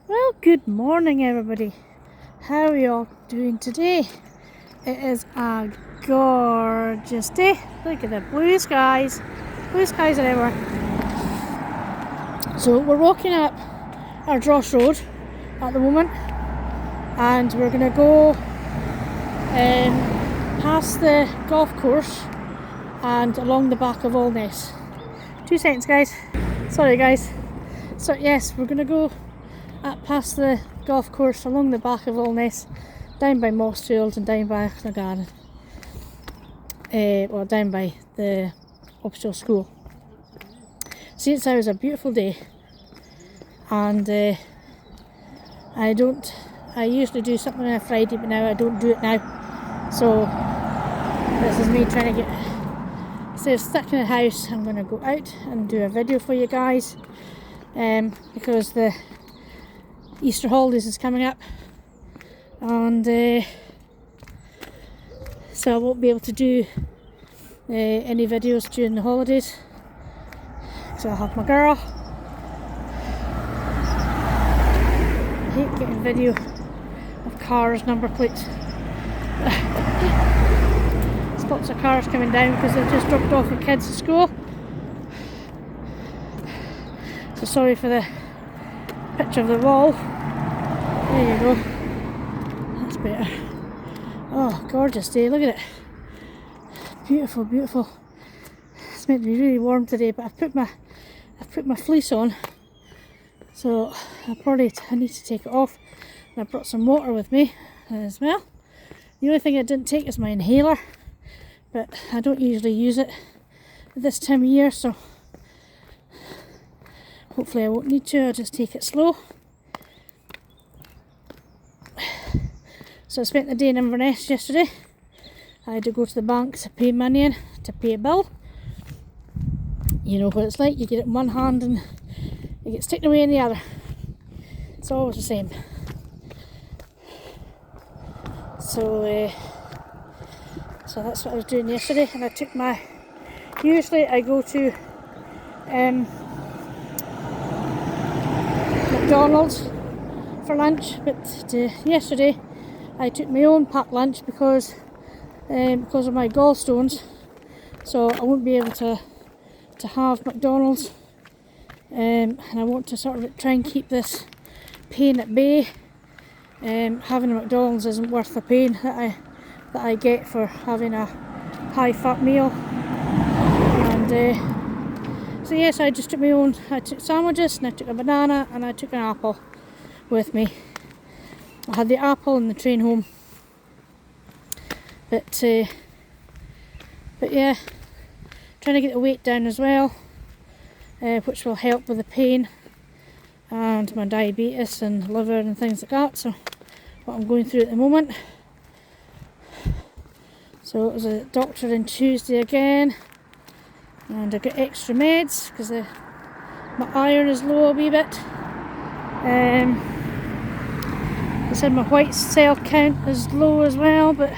Well, good morning everybody. How are you all doing today? It is a gorgeous day. Look at the blue skies. Blue skies are everywhere. So we're walking up our Dross Road at the moment, and we're going to go past the golf course and along the back of Allness. 2 seconds guys. Sorry guys. So yes, we're going to go up past the golf course, along the back of Allness, down by Mossfield and down by the garden. Well, down by the Upstill School. See, it's always a beautiful day, and I usually do something on a Friday, but now I don't do it now. So this is me trying to get, instead of stuck in the house, I'm going to go out and do a video for you guys, because the Easter holidays is coming up, and so I won't be able to do any videos during the holidays. So I'll have my girl. I hate getting video of cars' number plates. There's lots of cars coming down because they've just dropped off the kids at school. So sorry for the picture of the wall. There you go. That's better. Oh, gorgeous day. Look at it. Beautiful, beautiful. It's meant to be really warm today, but I've put my fleece on, so I need to take it off. And I brought some water with me as well. The only thing I didn't take is my inhaler, but I don't usually use it at this time of year, so hopefully I won't need to. I'll just take it slow. So I spent the day in Inverness yesterday. I had to go to the bank to pay money in, to pay a bill. You know what it's like, you get it in one hand and it gets taken away in the other. It's always the same. So that's what I was doing yesterday, and I took my, usually I go to McDonald's for lunch, but yesterday I took my own packed lunch because of my gallstones, so I won't be able to have McDonald's, and I want to sort of try and keep this pain at bay. Having a McDonald's isn't worth the pain that I get for having a high fat meal, and so yes, I just took my own. I took sandwiches, and I took a banana, and I took an apple with me. I had the apple on the train home, but yeah, trying to get the weight down as well, which will help with the pain and my diabetes and liver and things like that. So what I'm going through at the moment. So it was a doctor on Tuesday again, and I got extra meds because my iron is low a wee bit. They said my white cell count is low as well, but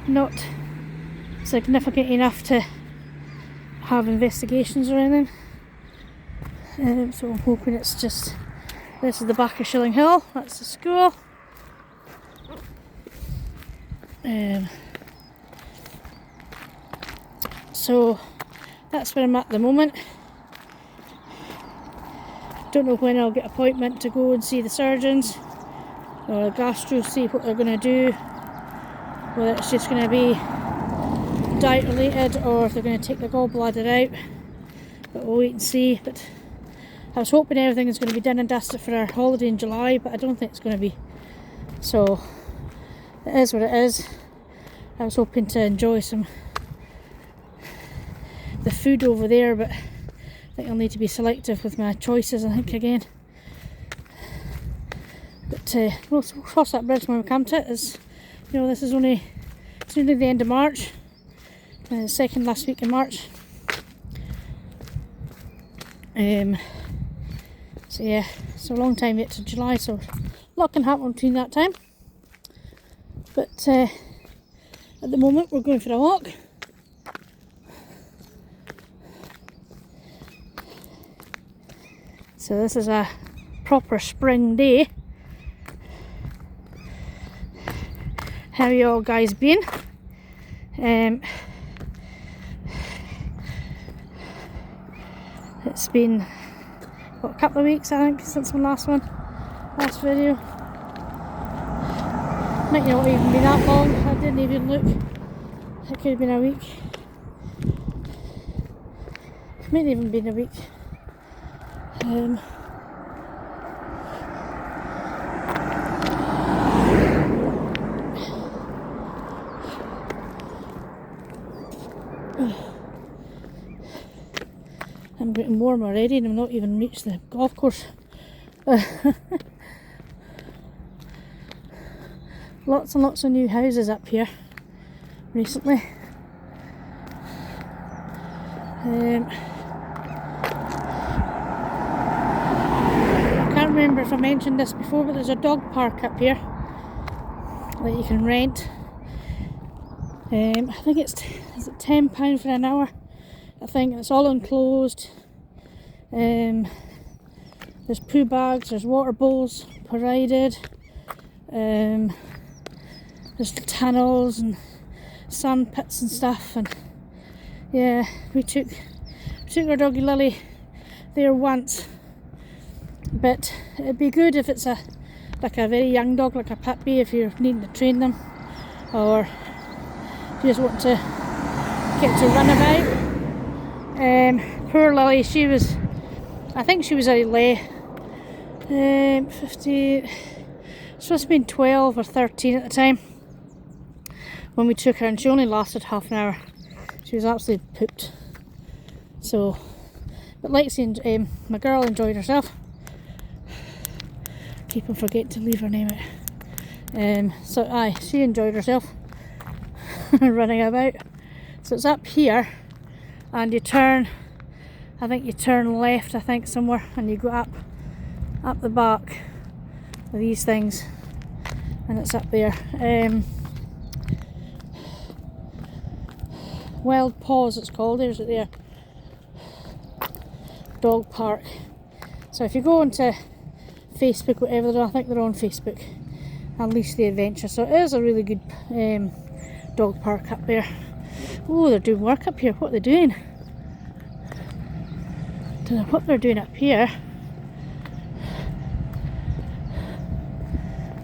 not significant enough to have investigations or anything. So I'm hoping it's just, this is the back of Shilling Hill, that's the school. So that's where I'm at the moment. Don't know when I'll get an appointment to go and see the surgeons or a gastro, see what they're going to do, whether it's just going to be diet related or if they're going to take the gallbladder out, but we'll wait and see. But I was hoping everything is going to be done and dusted for our holiday in July, but I don't think it's going to be. So it is what it is. I was hoping to enjoy the food over there, but I think I'll need to be selective with my choices, I think, again. But we'll cross that bridge when we come to it. As you know, this is only the end of March, second last week in March. So yeah, it's a long time yet to July, so a lot can happen between that time. But at the moment we're going for a walk. So this is a proper spring day. How you all guys been? It's been what, a couple of weeks I think since my last video. Might not even be that long. I didn't even look. It could have been a week. It might even been a week. I'm getting warm already and I'm not even reached the golf course. Lots and lots of new houses up here recently. I can't remember if I mentioned this before, but there's a dog park up here that you can rent. I think is it £10 for an hour? I think it's all enclosed. There's poo bags, there's water bowls provided. There's tunnels and sand pits and stuff, and yeah, we took our doggy Lily there once. But it'd be good if it's like a very young dog, like a puppy, if you're needing to train them, or if you just want to get to run about. Poor Lily, I think she was only 50, she must have been 12 or 13 at the time when we took her, and she only lasted half an hour. She was absolutely pooped. So, but Lexi, my girl, enjoyed herself. Keep on forgetting to leave her name out. So aye, she enjoyed herself running about. So it's up here, and you turn, I think you turn left, I think somewhere, and you go up the back with these things, and it's up there. Wild Paws it's called. There's it there. Dog park. So if you go onto Facebook, whatever, I think they're on Facebook, Unleash the Adventure. So it is a really good dog park up there. Oh, they're doing work up here. What are they doing? Don't know what they're doing up here.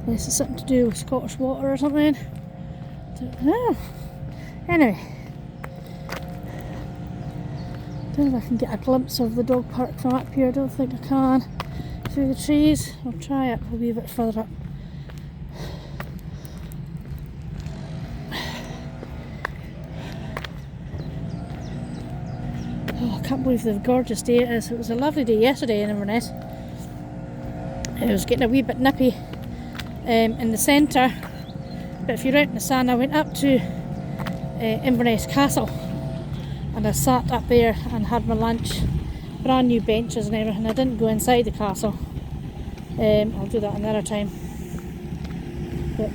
This is something to do with Scottish water or something. Don't know. Anyway, don't know if I can get a glimpse of the dog park from up here. I don't think I can. Through the trees. I'll try it. I'll be a bit further up. Oh, I can't believe the gorgeous day it is. It was a lovely day yesterday in Inverness. It was getting a wee bit nippy in the centre, but if you're out in the sun, I went up to Inverness Castle and I sat up there and had my lunch. Brand new benches and everything. I didn't go inside the castle. I'll do that another time. But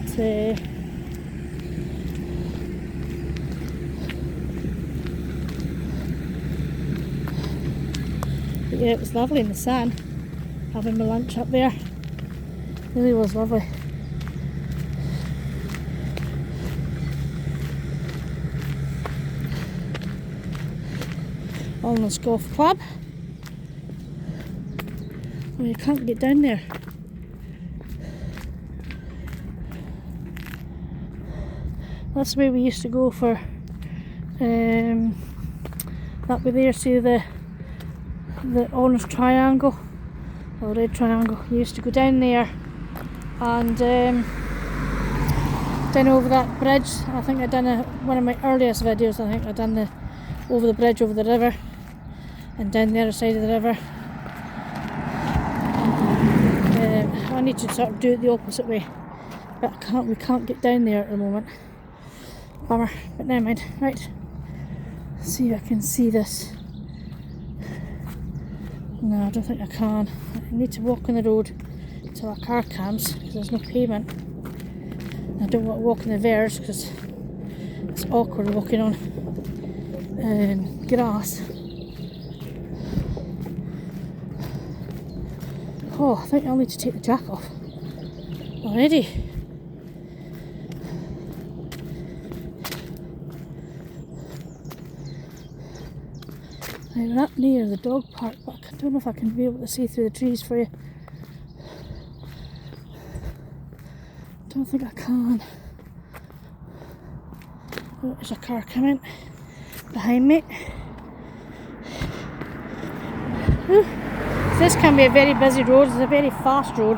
yeah, it was lovely in the sun, having my lunch up there. It really was lovely. Alness Golf Club. Oh, you can't get down there. That's the way we used to go for that way there, see the orange triangle or red triangle. You used to go down there and down over that bridge. I think I done one of my earliest videos. I think I done over the bridge over the river and down the other side of the river. I need to sort of do it the opposite way, but we can't get down there at the moment. Bummer, but never mind. Right, see if I can see this. No, I don't think I can. I need to walk on the road till a car comes because there's no pavement. I don't want to walk in the verge because it's awkward walking on grass. Oh, I think I'll need to take the jack off already. Right, we're up near the dog park, but I don't know if I can be able to see through the trees for you. Don't think I can. Oh, there's a car coming behind me. Ooh. This can be a very busy road. It's a very fast road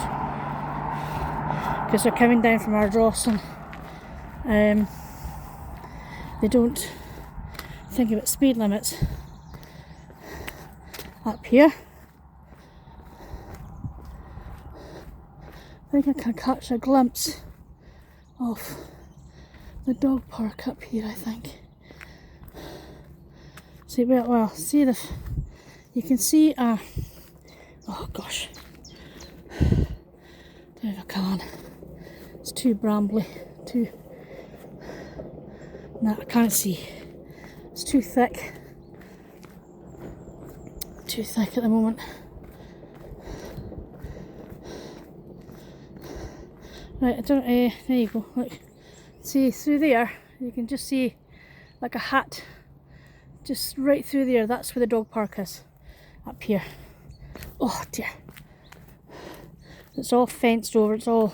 because they're coming down from Ardross and they don't think about speed limits up here. I think I can catch a glimpse of the dog park up here, I think. See, well, see the, you can see oh gosh, don't know if I can, it's too brambly, no, I can't see, it's too thick at the moment. Right, I don't, there you go, look, see through there, you can just see like a hat, just right through there, that's where the dog park is, up here. Oh dear, it's all fenced over, it's all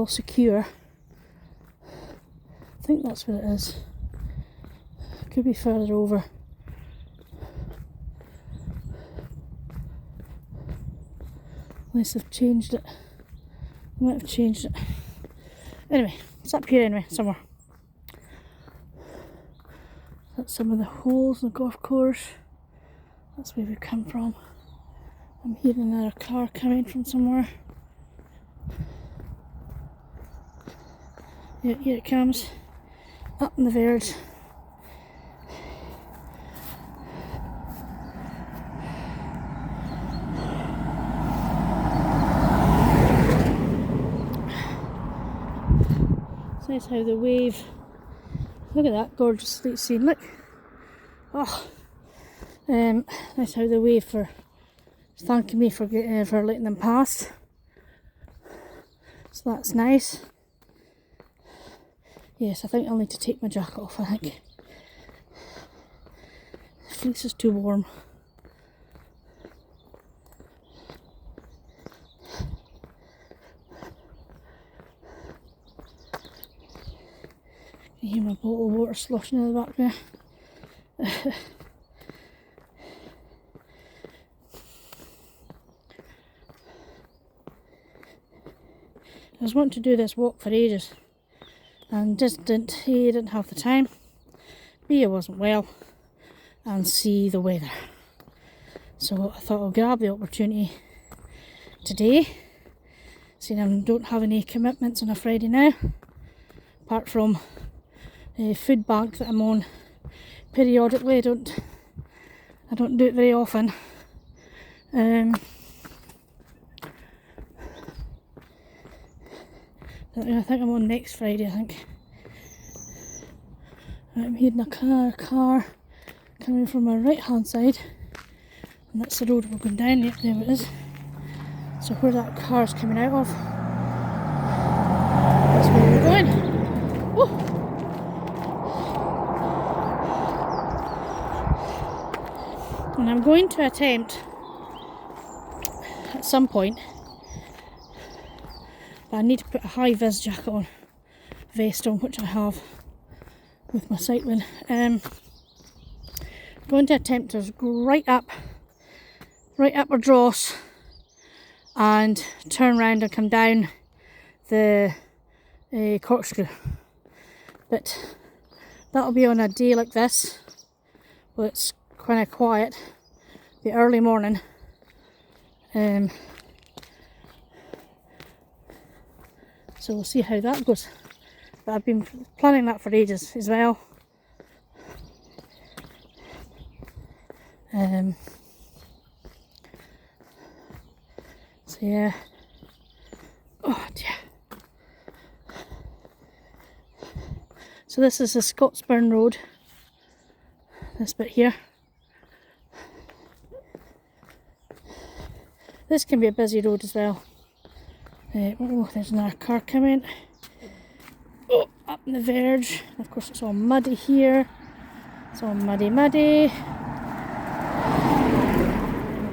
secure. I think that's what it is. Could be further over. Unless they've changed it. They might have changed it. Anyway, it's up here anyway, somewhere. That's some of the holes in the golf course. That's where we come from. I'm hearing another car coming from somewhere. Yeah, here it comes. Up in the verge. So that's how the wave. Look at that gorgeous scene, look. Oh, that's how the wave for thanking me for letting them pass. So that's nice. Yes, I think I'll need to take my jacket off, I think. The fleece is too warm. You hear my bottle of water sloshing in the back there. I was wanting to do this walk for ages and just didn't. A, didn't have the time. B, I wasn't well, and C, the weather. So I thought I'll grab the opportunity today, seeing I don't have any commitments on a Friday now, apart from a food bank that I'm on periodically. I don't do it very often. I think I'm on next Friday, I think. I'm hearing a car coming from my right hand side, and that's the road we're going down. Yep, there it is. So where that car's coming out of, that's where we're going. Woo! And I'm going to attempt at some point, but I need to put a high vis jacket on, vest on, which I have with my cycling. Going to attempt to go right up Ardross and turn round and come down the corkscrew. But that'll be on a day like this, well, it's kind of quiet, the early morning. So we'll see how that goes. But I've been planning that for ages as well. So yeah. Oh dear. So this is the Scotsburn Road. This bit here. This can be a busy road as well. Oh, there's another car coming. Oh, up on the verge. Of course, it's all muddy here. It's all muddy. There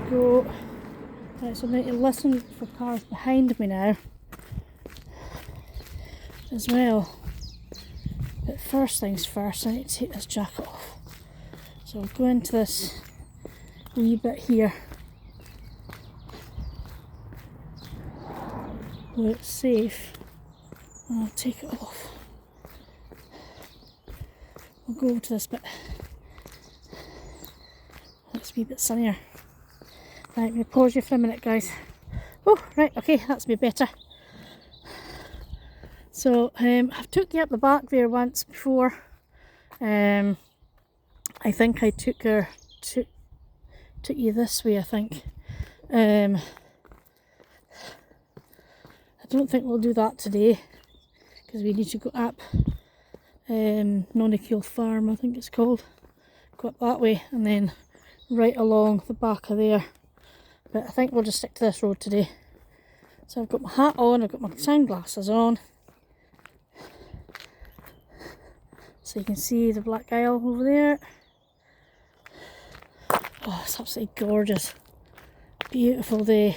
we go. Right, so I need to listen for cars behind me now as well. But first things first, I need to take this jacket off. So I'll go into this wee bit here where it's safe, and I'll take it off. We'll go over to this bit. It's a wee bit sunnier. Right, let me pause you for a minute, guys. Oh, right, okay, that's me better. So, I've took you up the back there once before. I think I took you this way, I think. I don't think we'll do that today, because we need to go up Nonnakill Farm, I think it's called. Go up that way, and then right along the back of there. But I think we'll just stick to this road today. So I've got my hat on, I've got my sunglasses on. So you can see the Black Isle over there. Oh, it's absolutely gorgeous. Beautiful day.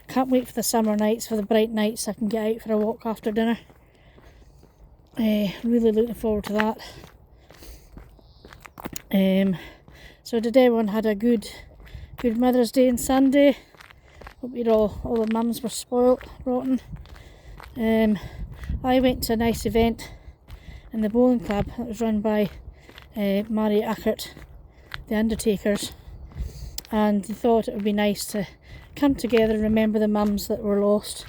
Can't wait for the summer nights, for the bright nights, so I can get out for a walk after dinner. Really looking forward to that. So did everyone had a good Mother's Day on Sunday? Hope you're all the mums were spoilt, rotten. I went to a nice event in the bowling club that was run by Mary Ackert, the Undertakers, and they thought it would be nice to come together and remember the mums that were lost,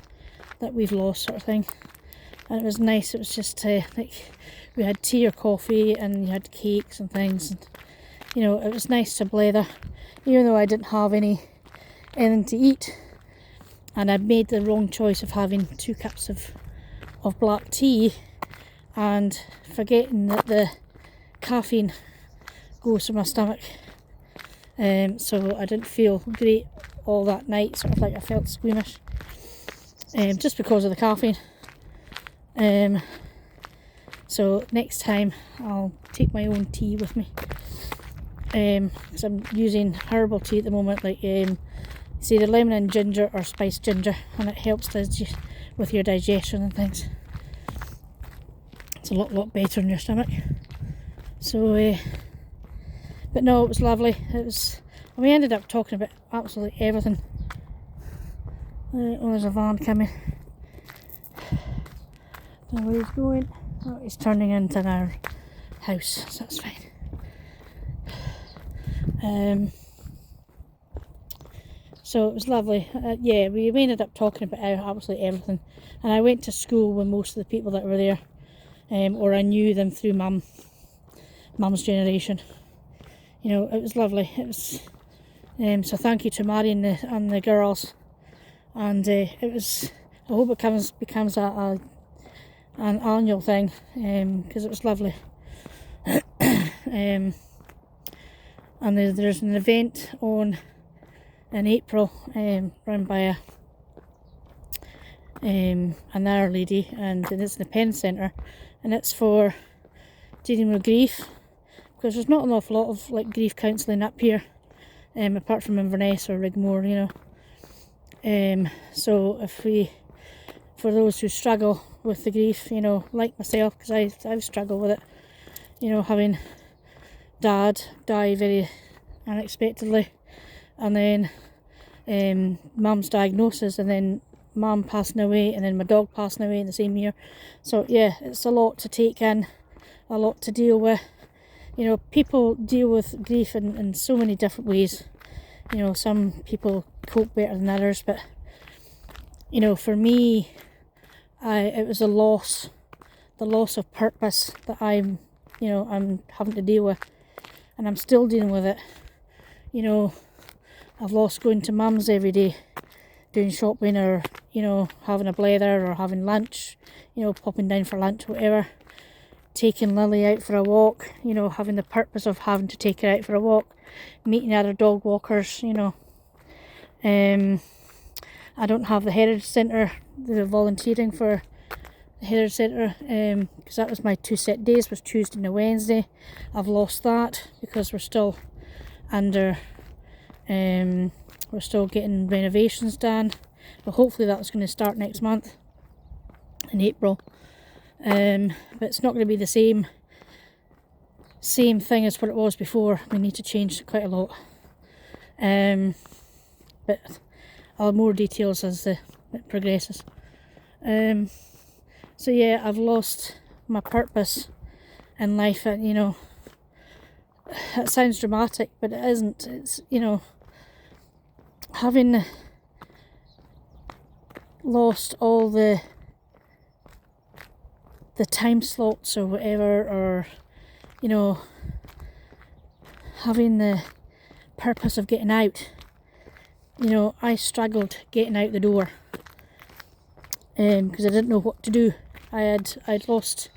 that we've lost, sort of thing. And it was nice. It was just like we had tea or coffee, and you had cakes and things, and you know, it was nice to blether, even though I didn't have anything to eat, and I made the wrong choice of having 2 cups of black tea and forgetting that the caffeine goes to my stomach. So I didn't feel great all that night, sort of like I felt squeamish, just because of the caffeine. So next time I'll take my own tea with me, because I'm using herbal tea at the moment, like it's either lemon and ginger or spiced ginger, and it helps with your digestion and things. It's a lot better on your stomach. So but no, it was lovely. We ended up talking about absolutely everything. Oh, there's a van coming. Don't know where he's going. Oh, he's turning into our house, so that's fine. So it was lovely. Yeah, we ended up talking about absolutely everything, and I went to school with most of the people that were there, or I knew them through mum's generation. You know, it was lovely. It was so thank you to Mary and the girls, and it was. I hope it becomes an annual thing, because it was lovely. And there's an event on in April, run by another lady, and it's in the Pen Centre, and it's for dealing with grief, because there's not an awful lot of like grief counselling up here, apart from Inverness or Rigmore, you know. So for those who struggle with the grief, you know, like myself, because I've struggled with it, you know, having Dad die very unexpectedly, and then Mum's diagnosis, and then Mum passing away, and then my dog passing away in the same year. So yeah, it's a lot to take in, a lot to deal with. You know, people deal with grief in so many different ways. You know, some people cope better than others, but you know, for me, it was the loss of purpose that I'm having to deal with, and I'm still dealing with it. You know, I've lost going to Mum's every day, doing shopping, or you know, having a blether, or having lunch, you know, popping down for lunch, whatever. Taking Lily out for a walk, you know, having the purpose of having to take her out for a walk, meeting other dog walkers, you know. I don't have the Heritage Centre, the volunteering for the Heritage Centre, because that was my 2 set days, was Tuesday and a Wednesday. I've lost that because we're still under, we're still getting renovations done, but hopefully that's going to start next month in April. But it's not going to be the same thing as what it was before. We need to change quite a lot. But I'll have more details as it progresses. So yeah, I've lost my purpose in life. And, you know, it sounds dramatic, but it isn't. It's, you know, having lost all the time slots or whatever, or, you know, having the purpose of getting out. You know, I struggled getting out the door because I didn't know what to do. I'd lost,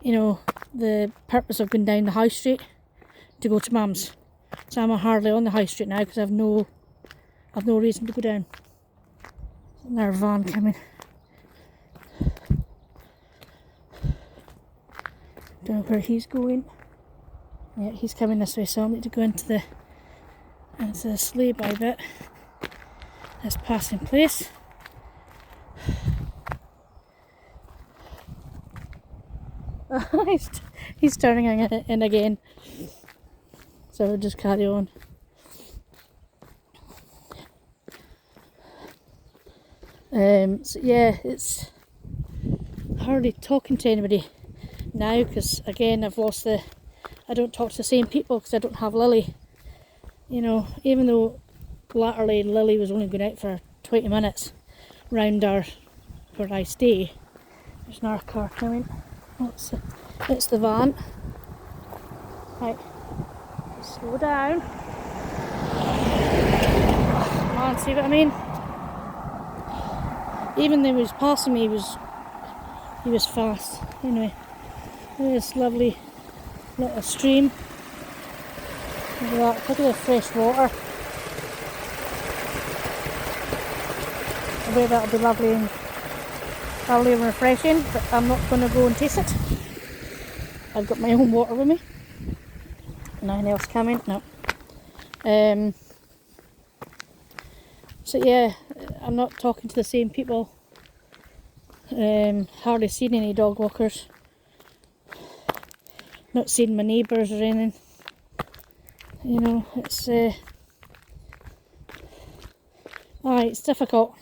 you know, the purpose of going down the high street to go to Mum's. So I'm hardly on the high street now because I've no reason to go down. Another van coming. Don't know where he's going. Yeah, he's coming this way, so I'll need to go into the sleigh-by bit. This passing place. He's turning in again, so we'll just carry on. So yeah, it's hardly talking to anybody now because, again, I've lost I don't talk to the same people because I don't have Lily. You know, even though latterly Lily was only going out for 20 minutes round where I stay. There's another car coming. It's the van. Right, slow down. Come on, see what I mean? Even though he was passing me, he was fast. Anyway, there's lovely little stream. Look at that, look at the fresh water. I bet that'll be lovely and refreshing, but I'm not going to go and taste it. I've got my own water with me. Nothing else coming, no. So yeah, I'm not talking to the same people. Hardly seen any dog walkers. Not seen my neighbours or anything. You know, it's difficult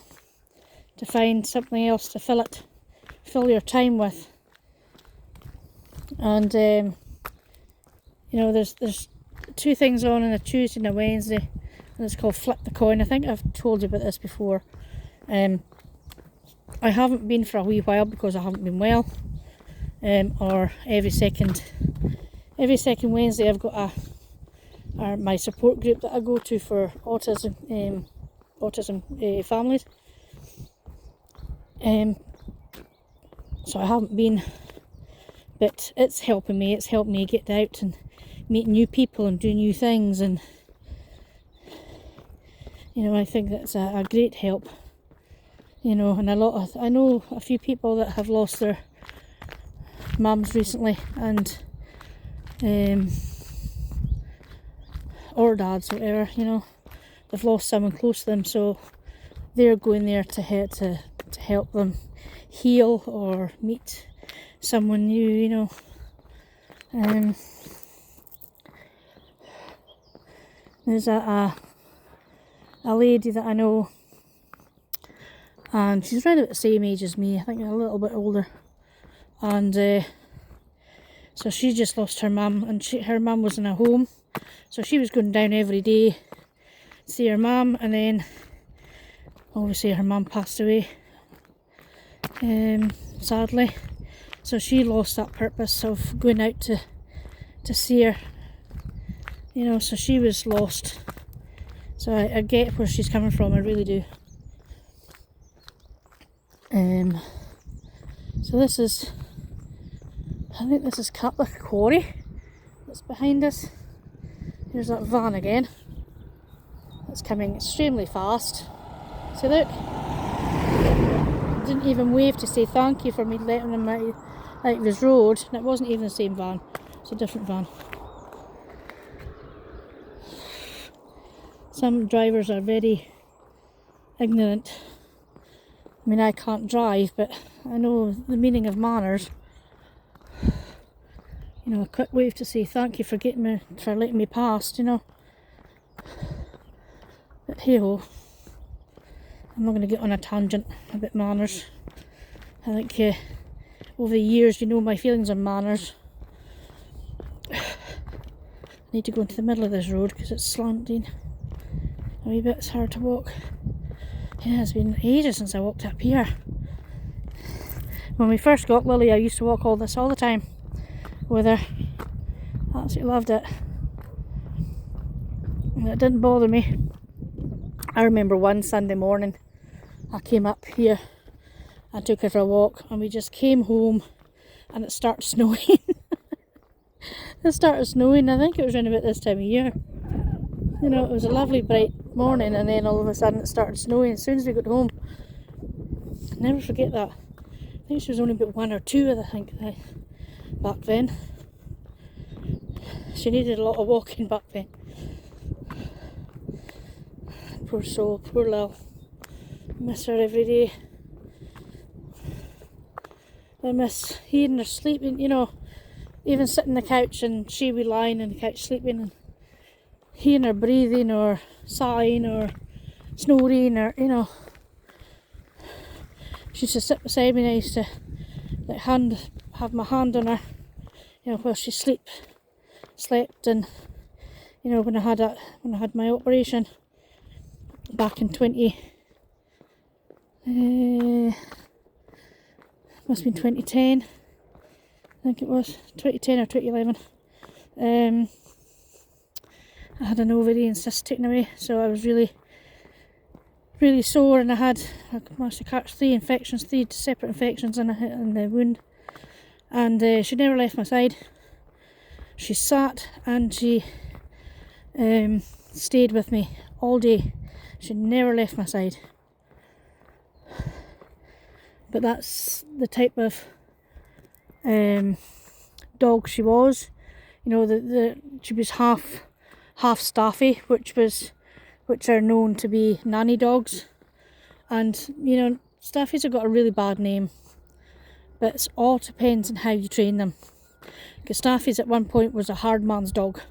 to find something else to fill your time with. And you know, there's 2 things on a Tuesday and a Wednesday, and it's called Flip the Coin. I think I've told you about this before. I haven't been for a wee while because I haven't been well. Or every second Wednesday I've got my support group that I go to for autism families. So I haven't been, but it's helping me. It's helped me get out and meet new people and do new things, and you know, I think that's a great help. You know, and I know a few people that have lost their mums recently, and or dads, whatever, you know, they've lost someone close to them, so they're going there to help them heal or meet someone new, you know. There's a lady that I know, and she's around about the same age as me, I think a little bit older, and so she just lost her mum, and her mum was in a home, so she was going down every day to see her mum, and then obviously her mum passed away, sadly, so she lost that purpose of going out to see her, you know, so she was lost. So I get where she's coming from, I really do. So this is, I think this is Catholic Quarry that's behind us. Here's that van again. It's coming extremely fast. See, look. Didn't even wave to say thank you for me letting him out of his road. And it wasn't even the same van. It's a different van. Some drivers are very ignorant. I mean, I can't drive, but I know the meaning of manners. You know, a quick wave to say thank you for letting me past, you know. But hey-ho. I'm not going to get on a tangent about manners. I think over the years, you know my feelings on manners. I need to go into the middle of this road because it's slanting a wee bit. It's hard to walk. Yeah, it's been ages since I walked up here. When we first got Lily, I used to walk all this all the time with her. Absolutely loved it. And it didn't bother me. I remember one Sunday morning I came up here, I took her for a walk, and we just came home and it started snowing. It started snowing. I think it was around about this time of year. You know, it was a lovely bright morning, and then all of a sudden it started snowing as soon as we got home. I'll never forget that. I think she was only about 1 or 2, I think, back then. She needed a lot of walking back then. Poor soul, poor Lil. Miss her every day. I miss hearing her sleeping, you know, even sitting on the couch and she would be lying on the couch sleeping, and hearing her breathing or sighing or snoring, or, you know. She used to sit beside me and I used to have my hand on her, you know, while she slept. And, you know, when I had my operation back in must have been 2010, I think it was 2010 or 2011. I had an ovarian cyst taken away, so I was really sore, and I managed to catch 3 separate infections in the wound, and she never left my side. She sat and she stayed with me all day. She never left my side. But that's the type of dog she was. You know, she was half staffy, which are known to be nanny dogs. And, you know, staffies have got a really bad name, but it all depends on how you train them. Because staffies at one point was a hard man's dog.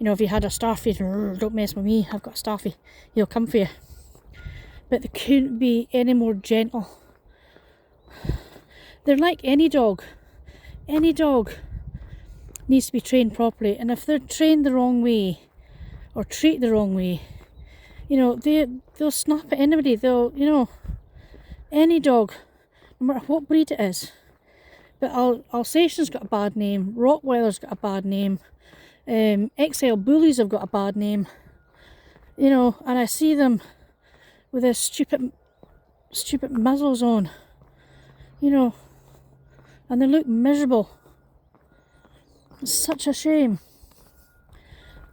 You know, if you had a staffy, don't mess with me, I've got a staffy, he'll come for you. But they couldn't be any more gentle. They're like any dog. Any dog needs to be trained properly, and if they're trained the wrong way or treated the wrong way, you know, they'll snap at anybody. They'll, you know, any dog, no matter what breed it is. But Alsatian's got a bad name, Rottweiler's got a bad name, XL Bullies have got a bad name, you know, and I see them with their stupid muzzles on, you know, and they look miserable. It's such a shame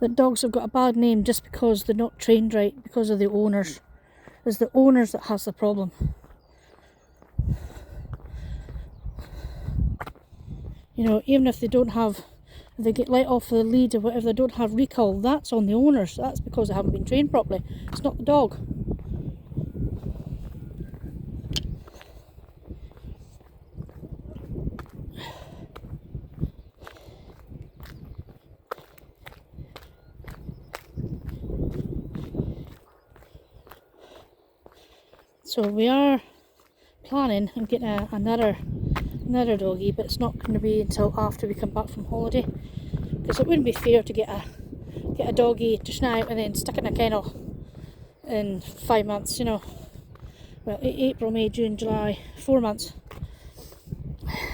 that dogs have got a bad name just because they're not trained right, because of the owners. It's the owners that has the problem. You know, even if they get let off the lead or whatever, they don't have recall, that's on the owners. That's because they haven't been trained properly. It's not the dog. So we are planning on getting another doggy, but it's not going to be until after we come back from holiday, because it wouldn't be fair to get a doggy just now and then stick it in a kennel in 5 months, you know. Well, April, May, June, July, 4 months,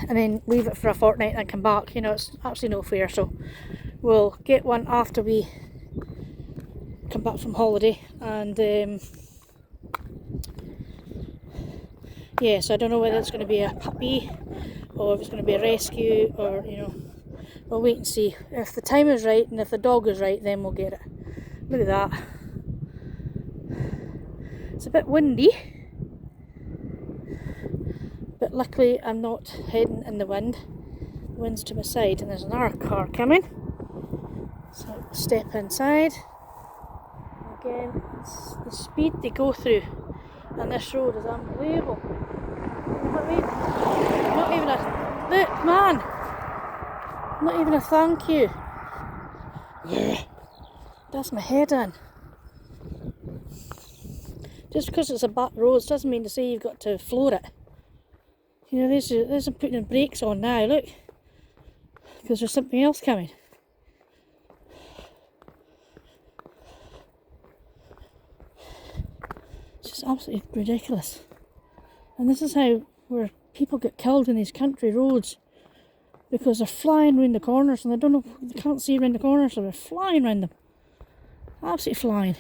and then leave it for a fortnight and come back. You know, it's absolutely no fair. So we'll get one after we come back from holiday, and yeah, so I don't know whether it's going to be a puppy or if it's going to be a rescue, or, you know, we'll wait and see. If the time is right and if the dog is right, then we'll get it. Look at that. It's a bit windy, but luckily I'm not heading in the wind. The wind's to my side, and there's another car coming. So step inside. Again, it's the speed they go through on this road is unbelievable. You know what I mean? Not even a look, man. Not even a thank you. That's my head in. Just because it's a back road doesn't mean to say you've got to floor it. You know, there's putting the brakes on now, look. Because there's something else coming. It's just absolutely ridiculous. And this is how where people get killed in these country roads. Because they're flying round the corners and they can't see round the corners, so they're flying round them. Absolutely flying.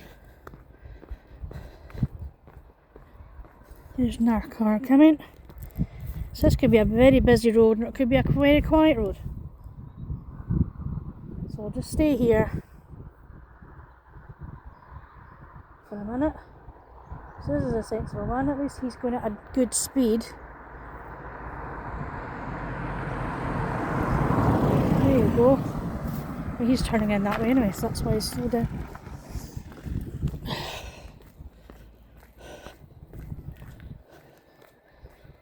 There's another car coming. So this could be a very busy road, and it could be a very quiet road. So I'll just stay here for a minute. So this is a sensible one, at least he's going at a good speed. There you go. Well, he's turning in that way anyway, so that's why he's slowed down.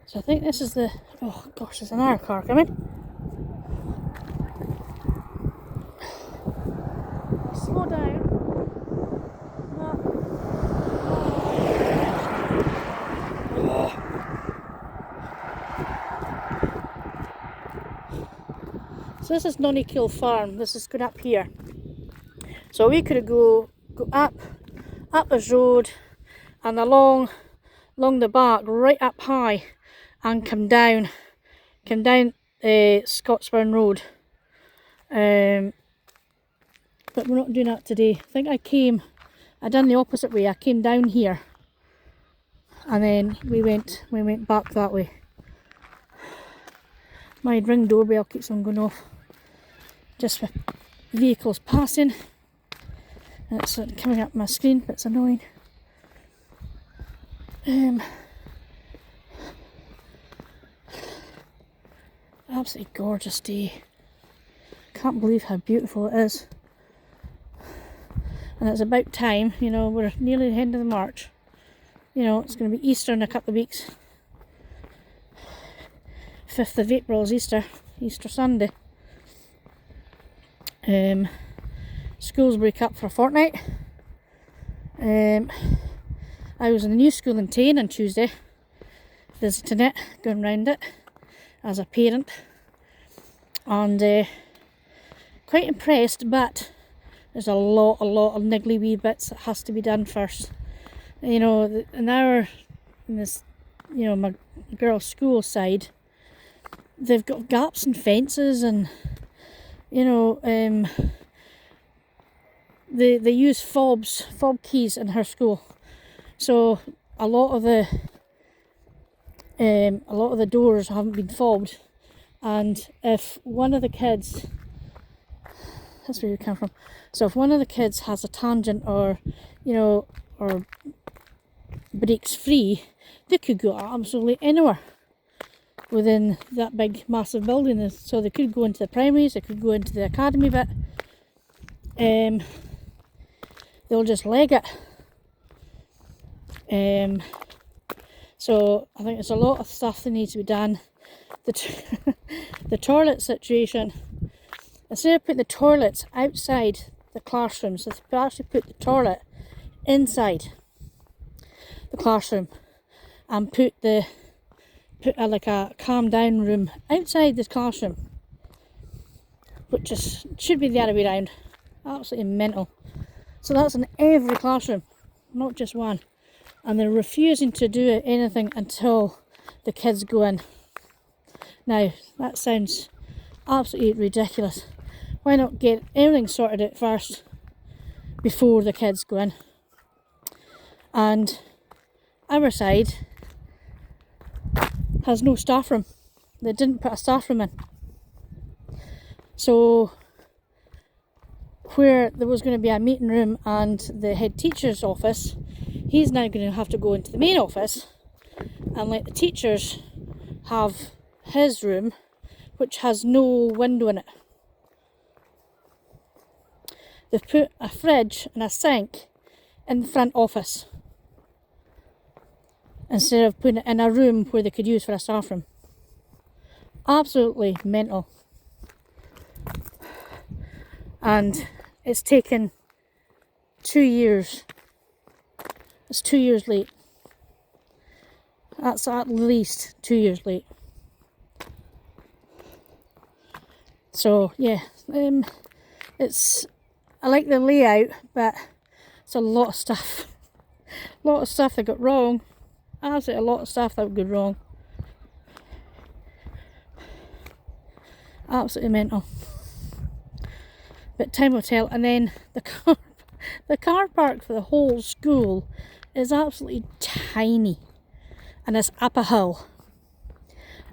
So I think this is the... Oh gosh, there's another car coming. Slow down. So this is Nonnykill Farm. This is going up here. So we could go up this road and along the back, right up high, and come down Scotsburn Road. But we're not doing that today. I think I done the opposite way. I came down here, and then we went back that way. My ring doorbell keeps on going off, just with vehicles passing, and it's coming up my screen, but it's annoying. Absolutely gorgeous day. Can't believe how beautiful it is. And it's about time, you know, we're nearly the end of the March. You know, it's going to be Easter in a couple of weeks. 5th of April is Easter Sunday. Schools break up for a fortnight. I was in the new school in Tain on Tuesday, visiting it, going round it as a parent, and quite impressed, but there's a lot of niggly wee bits that has to be done first. You know, in this, you know, my girls' school side, they've got gaps in fences, and you know, they use fob keys in her school, so a lot of the doors haven't been fobbed, and if one of the kids, that's where you come from, so if one of the kids has a tangent, or you know, or breaks free, they could go absolutely anywhere within that big massive building. So they could go into the primaries, they could go into the academy bit, they'll just leg it. So I think there's a lot of stuff that needs to be done. The toilet situation, instead of putting the toilets outside the classrooms, so they actually put the toilet inside the classroom, and put like a calm down room outside this classroom, which should be the other way around. Absolutely mental. So that's in every classroom, not just one, and they're refusing to do anything until the kids go in. Now that sounds absolutely ridiculous. Why not get everything sorted out first before the kids go in? And our side has no staff room. They didn't put a staff room in. So where there was going to be a meeting room and the head teacher's office, he's now going to have to go into the main office and let the teachers have his room, which has no window in it. They've put a fridge and a sink in the front office instead of putting it in a room where they could use for a staff room. Absolutely mental. And it's taken 2 years. It's 2 years late. That's at least 2 years late. So yeah, I like the layout, but it's a lot of stuff. A lot of stuff that got wrong. Absolutely a lot of stuff that got wrong. Absolutely mental. But time will tell. And then the car park for the whole school is absolutely tiny, and it's up a hill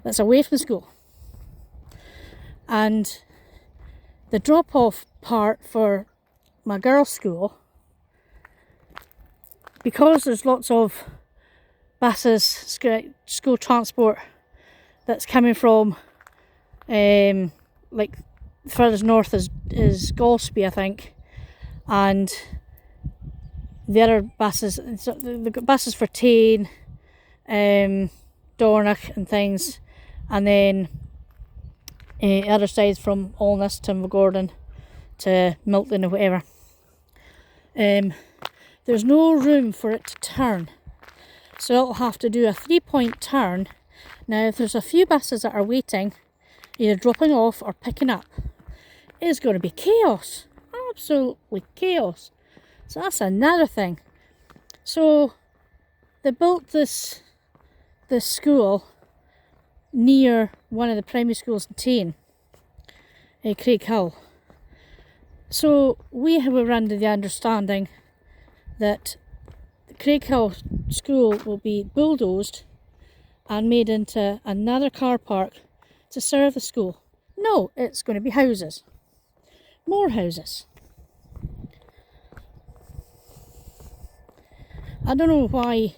that's away from school. And the drop-off part for my girls' school, because there's lots of buses, school transport that's coming from like furthest north is Golspie, I think, and the other buses, they've got buses for Tane, Dornoch and things, and then other sides from Alness to Invergordon to Milton or whatever. There's no room for it to turn, so it'll have to do a 3-point turn. Now if there's a few buses that are waiting, either dropping off or picking up, it's going to be chaos. Absolutely chaos. So that's another thing. So they built this school near one of the primary schools in Tane, Craig Hill. So we were under the understanding that the Craig Hill school will be bulldozed and made into another car park to serve the school. No, it's going to be houses. More houses. I don't know why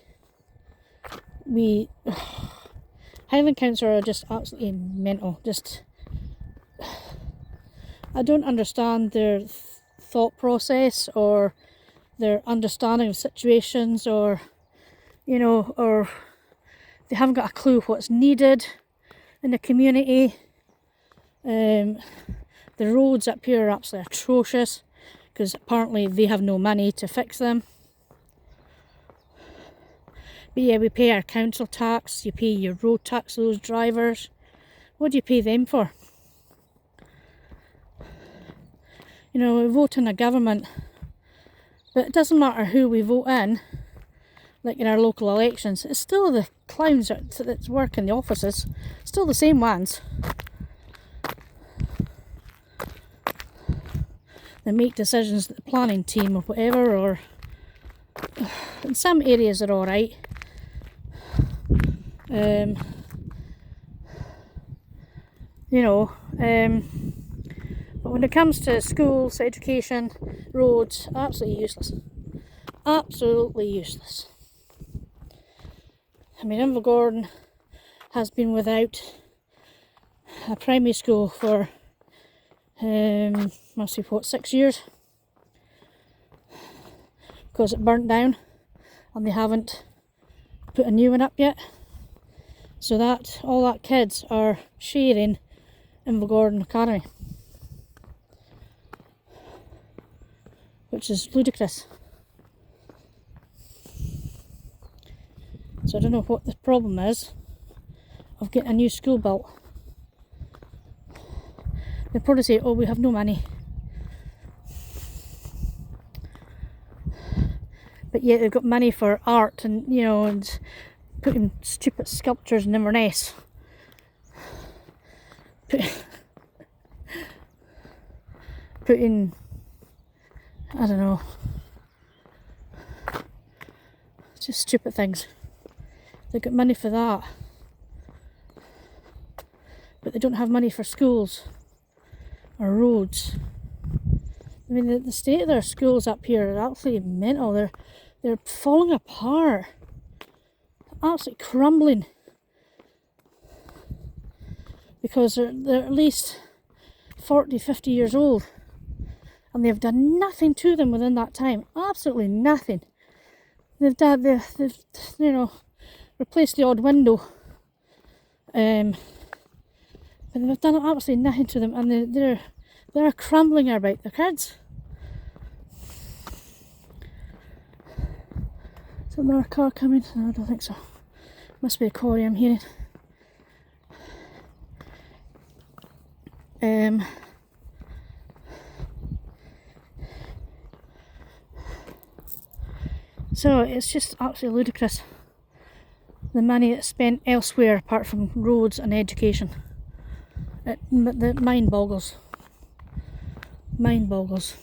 Highland Council are just absolutely mental. I don't understand their thought process or their understanding of situations, or or they haven't got a clue what's needed in the community. The roads up here are absolutely atrocious because apparently they have no money to fix them. But yeah, we pay our council tax, you pay your road tax to those drivers. What do you pay them for? We vote in a government, but it doesn't matter who we vote in, like in our local elections, it's still the clowns that work in the offices, still the same ones. They make decisions, the planning team or whatever, or in some areas they're alright. But when it comes to schools, education, roads, absolutely useless. Absolutely useless. I mean, Invergordon has been without a primary school for, 6 years. Because it burnt down and they haven't put a new one up yet. So that all that kids are sharing Invergordon Academy, which is ludicrous. So I don't know what the problem is of getting a new school built. They probably say, oh, we have no money. But yet they've got money for art and, and putting stupid sculptures in Inverness. Putting, I don't know, just stupid things. They've got money for that, but they don't have money for schools or roads. I mean, the state of their schools up here are absolutely mental. they're falling apart, absolutely crumbling, because they're at least 40, 50 years old, and they've done nothing to them within that time. Absolutely nothing. They've you know, replaced the odd window, but they've done absolutely nothing to them, and they're crumbling about. The kids. Is there another car coming? No, I don't think so. Must be a quarry I'm hearing. So it's just absolutely ludicrous, the money that's spent elsewhere apart from roads and education. The mind boggles. Mind boggles.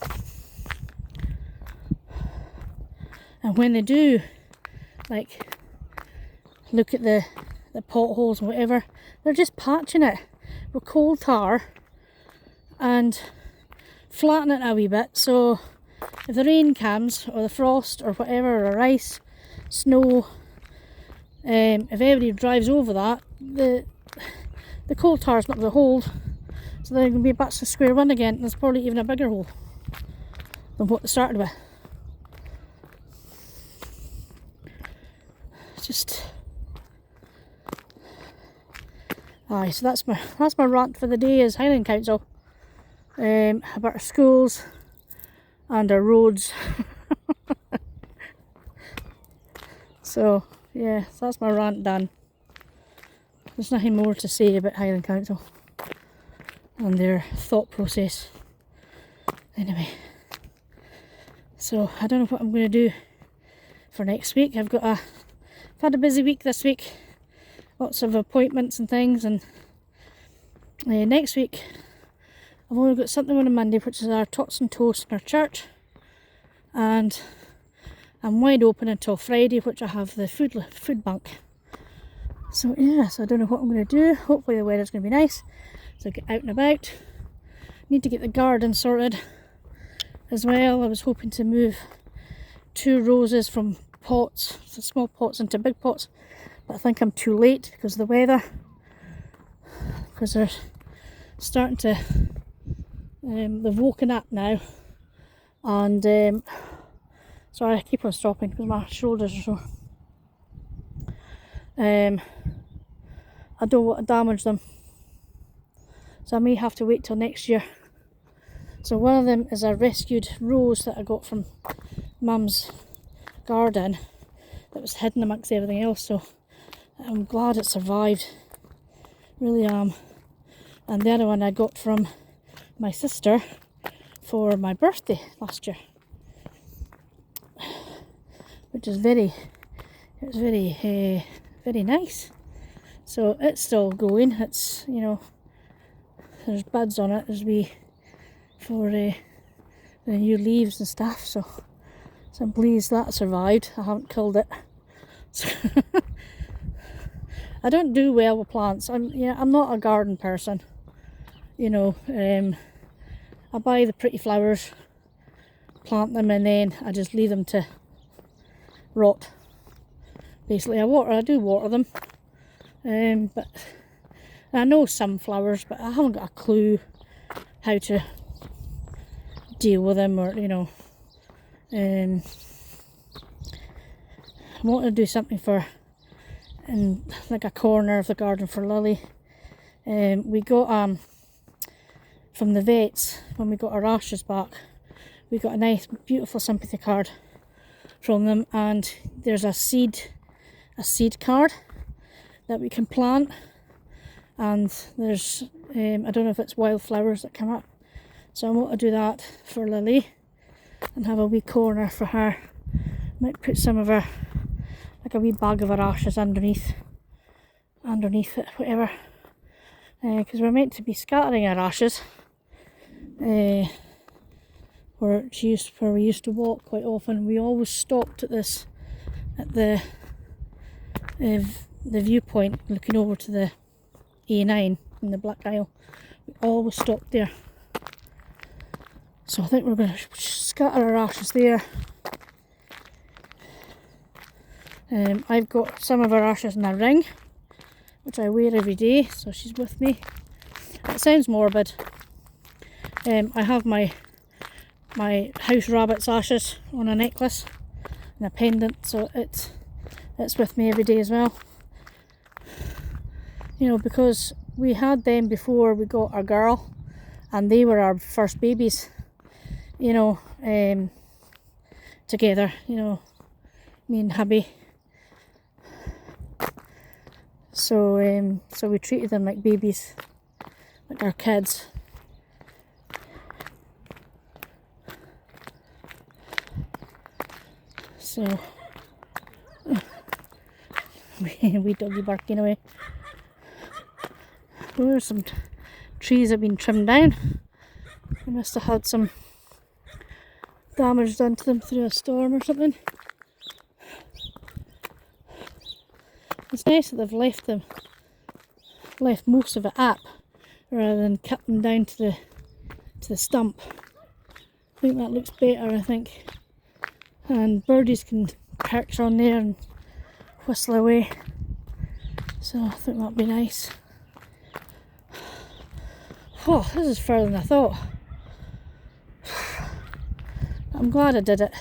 And when they do, like, look at the potholes and whatever, they're just patching it with coal tar and flatten it a wee bit, so if the rain comes, or the frost, or whatever, or ice, snow, if everybody drives over that, the coal tar's not going to hold, so they're going to be back to square one again, and there's probably even a bigger hole than what they started with. Just aye, so that's my rant for the day, is Highland Council, about our schools and our roads. So yeah, so that's my rant done. There's nothing more to say about Highland Council and their thought process. Anyway, so I don't know what I'm going to do for next week. I've had a busy week this week, lots of appointments and things, and next week I've only got something on a Monday, which is our tots and toast in our church, and I'm wide open until Friday, which I have the food bank. So yeah, so I don't know what I'm going to do. Hopefully the weather's going to be nice, so I get out and about. Need to get the garden sorted as well. I was hoping to move 2 roses from pots, so small pots, into big pots, but I think I'm too late because of the weather, because they're starting to they've woken up now, and sorry, I keep on stopping because my shoulders are sore. I don't want to damage them, so I may have to wait till next year. So one of them is a rescued rose that I got from Mum's garden that was hidden amongst everything else, so I'm glad it survived, really am. And the other one I got from my sister for my birthday last year, which is very nice. So it's still going. It's, you know, there's buds on it as we for the new leaves and stuff. So I'm pleased that survived. I haven't killed it. So I don't do well with plants. I'm not a garden person. You know, I buy the pretty flowers, plant them, and then I just leave them to rot. Basically, I do water them, but I know some flowers, but I haven't got a clue how to deal with them, or you know. I want to do something in like a corner of the garden for Lily. We got from the vets, when we got our rashes back, we got a nice beautiful sympathy card from them, and there's a seed card that we can plant, and there's I don't know if it's wildflowers that come up, so I want to do that for Lily and have a wee corner for her. Might put some of her, like a wee bag of her ashes underneath it, whatever, because we're meant to be scattering our ashes where we used to walk quite often. We always stopped at the viewpoint looking over to the A9 in the Black Isle. We always stopped there, so I think we're going to scatter our ashes there, I've got some of her ashes in a ring, which I wear every day, so she's with me. It sounds morbid. I have my house rabbit's ashes on a necklace and a pendant, so it's with me every day as well. You know, because we had them before we got our girl, and they were our first babies, you know, together, you know, me and hubby. So we treated them like babies, like our kids. So we doggy barking away. There's some trees have been trimmed down. They must have had some damage done to them through a storm or something. It's nice that they've left most of it up rather than cut them down to the stump. I think that looks better, I think. And birdies can perch on there and whistle away. So I think that'd be nice. Oh, this is further than I thought. I'm glad I did it.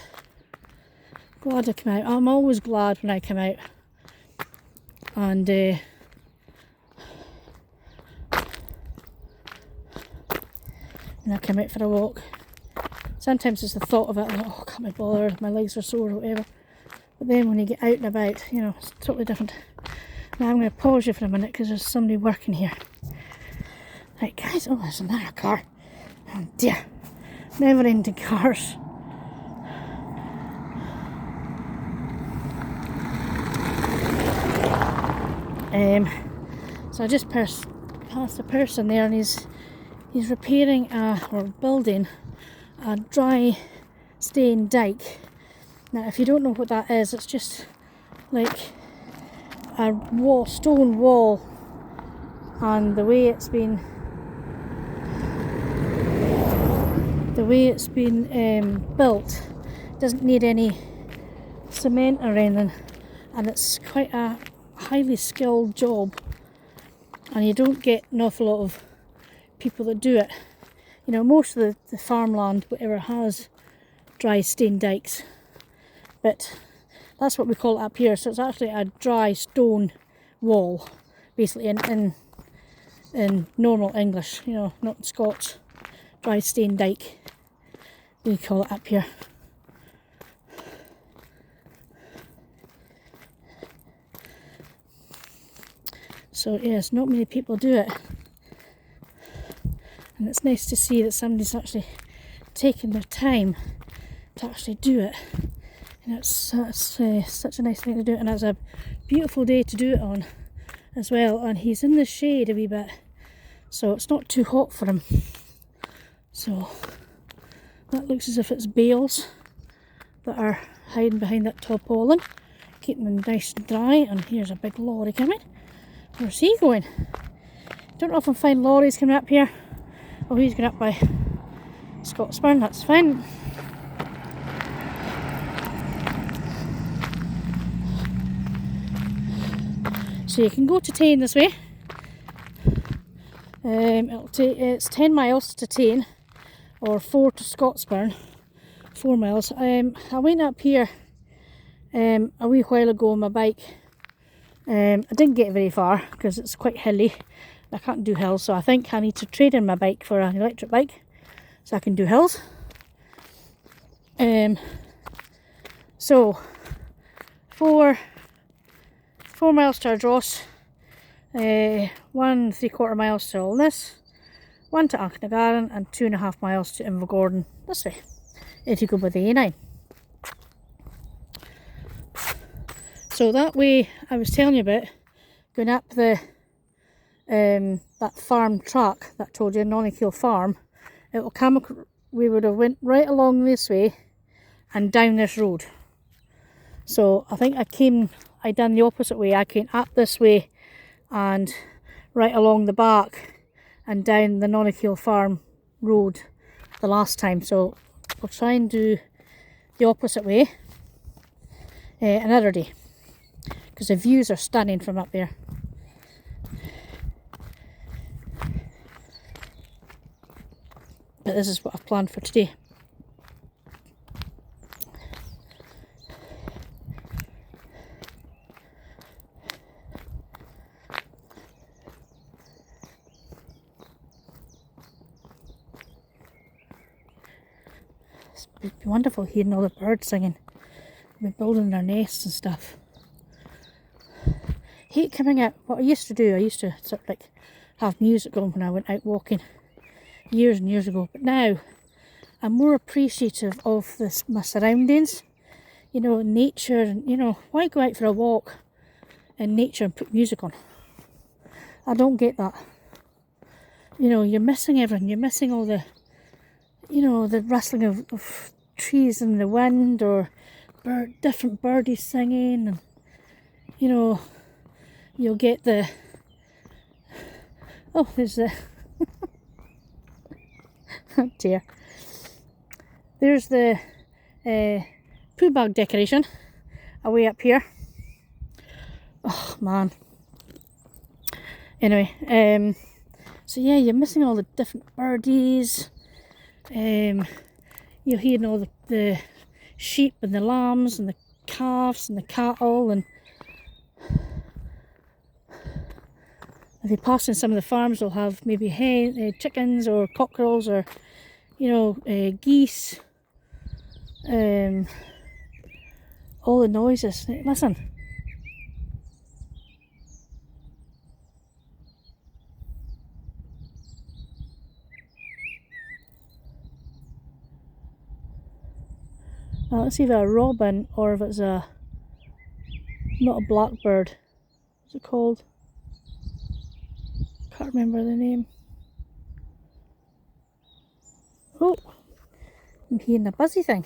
Glad I came out. I'm always glad when I come out. And I come out for a walk. Sometimes it's the thought of it, like, oh, I can't be bothered, my legs are sore or whatever. But then when you get out and about, you know, it's totally different. Now I'm going to pause you for a minute because there's somebody working here. Right guys, oh, there's another car. Oh dear, never ending cars. So I just passed a person there, and he's repairing or building a dry staying dike. Now if you don't know what that is, it's just like a stone wall, and the way it's been built doesn't need any cement or anything, and it's quite a highly skilled job, and you don't get an awful lot of people that do it. You know, most of the farmland, whatever, has dry stone dikes, but that's what we call it up here. So it's actually a dry stone wall, basically in normal English, you know, not Scots. Dry stone dike, we call it up here. So yes, not many people do it, and it's nice to see that somebody's actually taken their time to actually do it. And it's such a nice thing to do, and it's a beautiful day to do it on as well. And he's in the shade a wee bit, so it's not too hot for him. So that looks as if it's bales that are hiding behind that tarpaulin, keeping them nice and dry. And here's a big lorry coming. Where's he going? Don't often find lorries coming up here. Oh, he's going up by Scotsburn, that's fine. So you can go to Tain this way. It's 10 miles to Tain, or 4 to Scotsburn. 4 miles. I went up here a wee while ago on my bike. I didn't get very far because it's quite hilly. I can't do hills, so I think I need to trade in my bike for an electric bike so I can do hills. So 4 miles to Ardross, 1 3/4 miles to Alness, 1 to Achnagarran, and 2.5 miles to Invergordon this way, if you go by the A9. So that way, I was telling you about, going up the that farm track that I told you, Nonnykill Farm, it will come, we would have went right along this way and down this road. So I think I done the opposite way. I came up this way and right along the back and down the Nonnykill Farm road the last time. So we'll try and do the opposite way another day. because the views are stunning from up there. But this is what I've planned for today. It'd be wonderful hearing all the birds singing. They're building their nests and stuff. Hate coming out. What I used to do, I used to sort of like have music going when I went out walking years and years ago. But now I'm more appreciative of my surroundings. You know, nature, and you know, why go out for a walk in nature and put music on? I don't get that. You know, you're missing everything. You're missing all the, you know, the rustling of trees in the wind, or different birdies singing, and you know, you'll get the, oh, there's the oh dear, there's the poo bag decoration away up here. Oh man. Anyway, so yeah, you're missing all the different birdies. You're hearing all the sheep and the lambs and the calves and the cattle, and if you pass in some of the farms, they'll have maybe chickens or cockerels, or you know, geese. All the noises. Listen. Let's see if it's a robin or if it's not a blackbird. What's it called? Can't remember the name. Oh, I'm hearing a buzzy thing.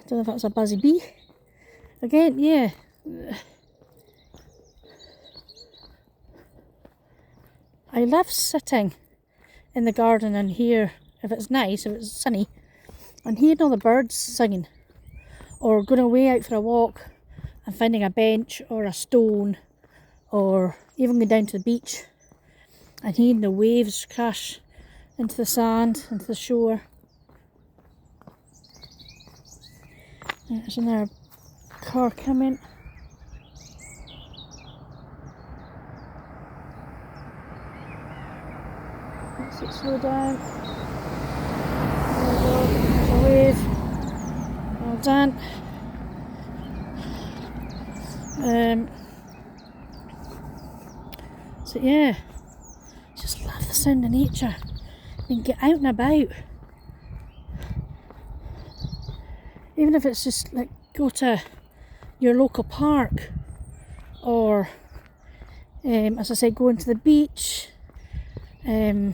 Don't know if that's a buzzy bee. Again, yeah. I love sitting in the garden and hear, if it's nice, if it's sunny, and hearing all the birds singing, or going away out for a walk and finding a bench or a stone, or even going down to the beach and hearing the waves crash into the sand, into the shore. There's another car coming. Let's it slow down. There we go, there's a wave. Well done. So yeah, just love the sound of nature. You can get out and about. Even if it's just like go to your local park, or as I say, going to the beach, going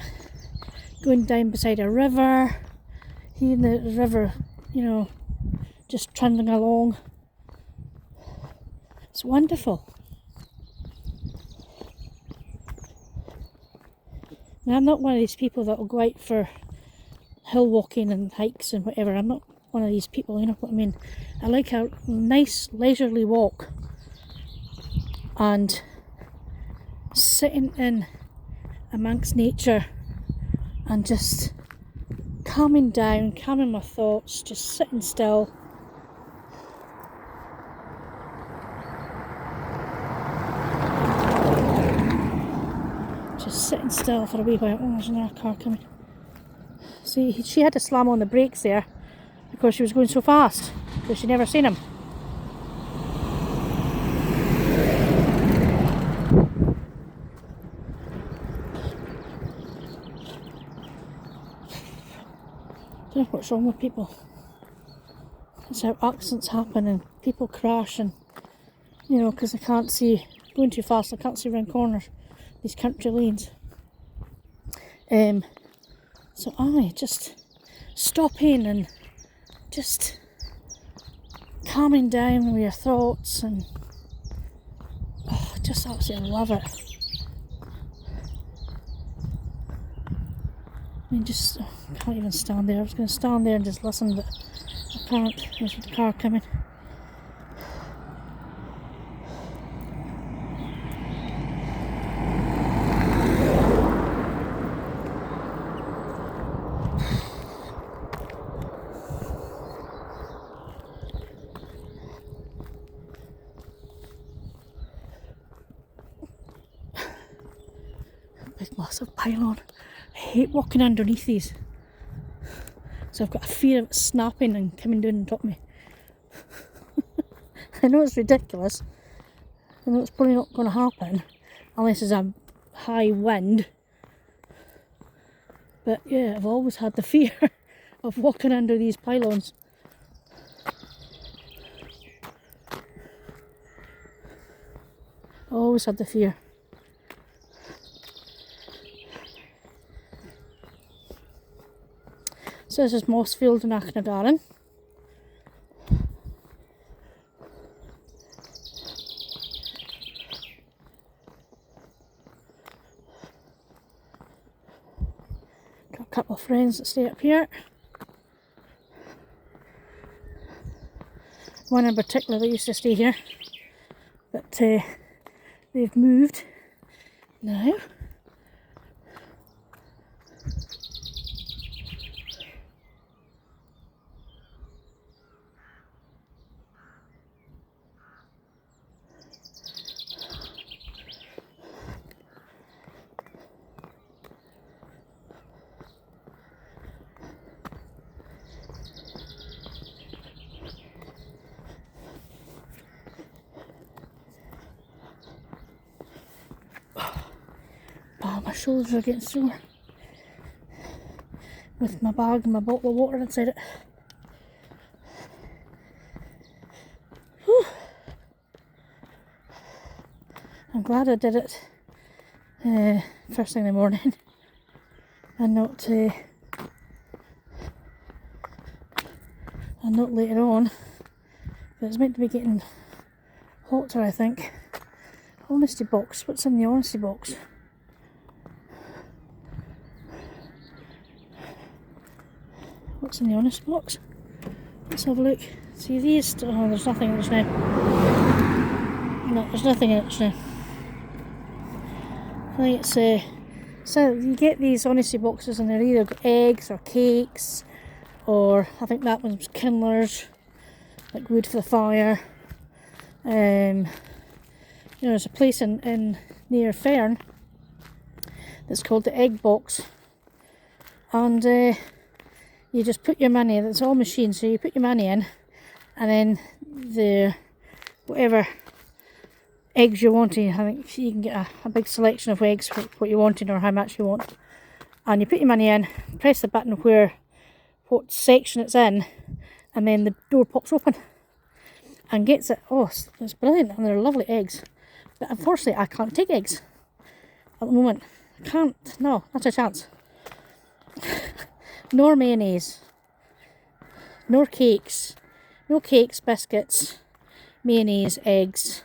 down beside a river, hearing the river, you know, just trundling along. It's wonderful. Now, I'm not one of these people that will go out for hill walking and hikes and whatever. I'm not one of these people, you know what I mean? I like a nice leisurely walk and sitting in amongst nature and just calming down, calming my thoughts, just sitting still. Just sitting still for a wee while. Oh, there's another car coming. See, she had to slam on the brakes there because she was going so fast, because she'd never seen him. I don't know what's wrong with people. That's how accidents happen and people crash, and you know, because they can't see, going too fast, they can't see around corners, these country lanes. So I just stopping and just calming down with your thoughts, and oh, just absolutely love it. I mean, just I can't even stand there. I was going to stand there and just listen, but I can't. There's the car coming. big massive pylon. I hate walking underneath these. So I've got a fear of it snapping and coming down on top of me. I know it's ridiculous. I know it's probably not going to happen unless there's a high wind. But yeah, I've always had the fear of walking under these pylons. Always had the fear. So this is Mossfield in Achnagarden. Got a couple of friends that stay up here. One in particular that used to stay here, but they've moved now. Oh, my shoulders are getting sore with my bag and my bottle of water inside it. Whew. I'm glad I did it first thing in the morning and not later on. But it's meant to be getting hotter, I think. Honesty box. What's in the honesty box? What's in the honest box? Let's have a look. See these? Oh, there's nothing in it just now. No, there's nothing in it just now. I think it's so you get these honesty boxes and they're either got eggs or cakes, or I think that one's kindlers, like wood for the fire. There's a place in near Fern that's called the Egg Box, and you just put your money. It's all machines, so you put your money in, and then the whatever eggs you're wanting. I think you can get a big selection of eggs for what you're wanting or how much you want, and you put your money in, press the button what section it's in, and then the door pops open and gets it. Oh, it's brilliant, and they're lovely eggs. But unfortunately, I can't take eggs at the moment. I can't. No, not a chance. Nor mayonnaise, nor cakes, no cakes, biscuits, mayonnaise, eggs,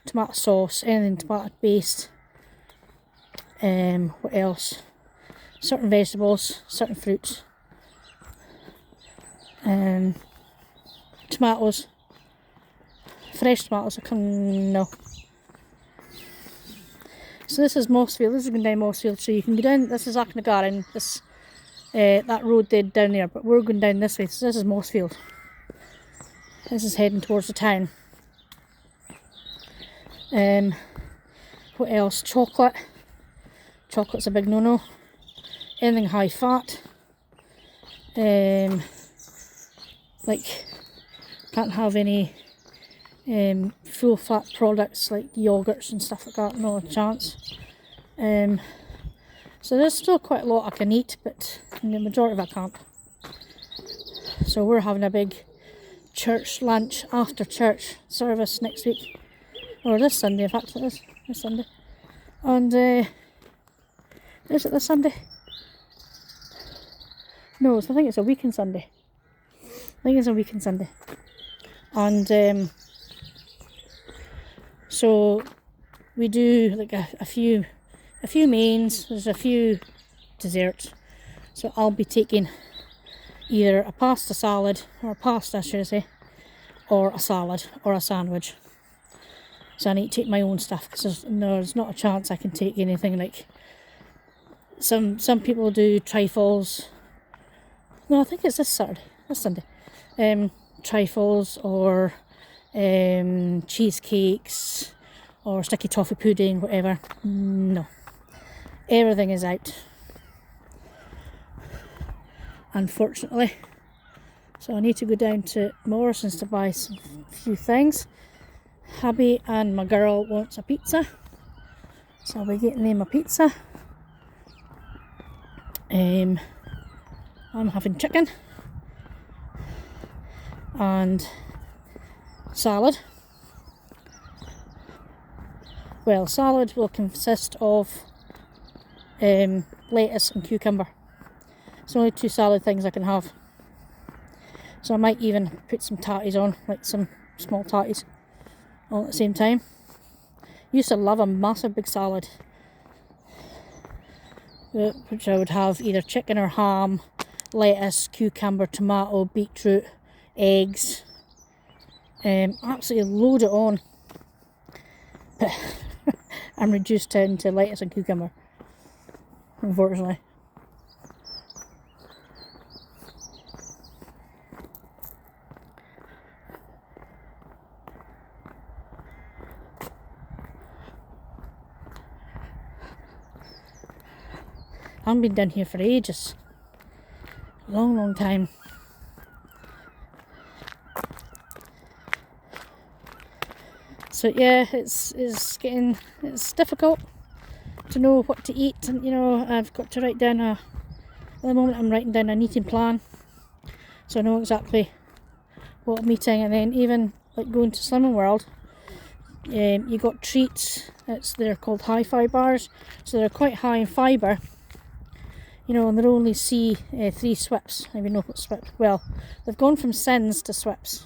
tomato sauce, anything tomato based. What else? Certain vegetables, certain fruits, tomatoes, fresh tomatoes. No. So this is Mossfield. This is going down Mossfield. So you can go down. This is Achnagarden. This. That road dead down there, but we're going down this way. So this is Mossfield. This is heading towards the town. What else? Chocolate. Chocolate's a big no-no. Anything high fat. Like, can't have any full fat products like yogurts and stuff like that. No a chance. So there's still quite a lot I can eat, but the majority of it I can't. So we're having a big church lunch after church service next week. Or this Sunday, in fact it is. This Sunday. And, is it this Sunday? No, I think it's a weekend Sunday. And, so we do like a few mains, there's a few desserts. So I'll be taking either a pasta salad, or pasta should I say, or a salad, or a sandwich. So I need to take my own stuff, because there's not a chance I can take anything like, some people do trifles. No, I think it's this Sunday. Trifles, or cheesecakes, or sticky toffee pudding, whatever. No. everything is out, unfortunately. So I need to go down to Morrison's to buy some few things. Hubby and my girl wants a pizza, so I'll be getting them a pizza. I'm having chicken and salad. Well, salad will consist of lettuce and cucumber. It's only 2 salad things I can have. So I might even put some tatties on, like some small tatties, all at the same time. Used to love a massive big salad, which I would have either chicken or ham, lettuce, cucumber, tomato, beetroot, eggs. Absolutely load it on. But I'm reduced down to lettuce and cucumber, unfortunately. I haven't been down here for ages. Long time. So yeah, it's difficult to know what to eat, and you know, I've got to write down at the moment I'm writing down an eating plan, so I know exactly what I'm eating. And then even like going to Slimming World, you got treats. They're called hi-fi bars, so they're quite high in fibre. You know, and they're only 3 swips. I even know what swips. Well, they've gone from sins to swips.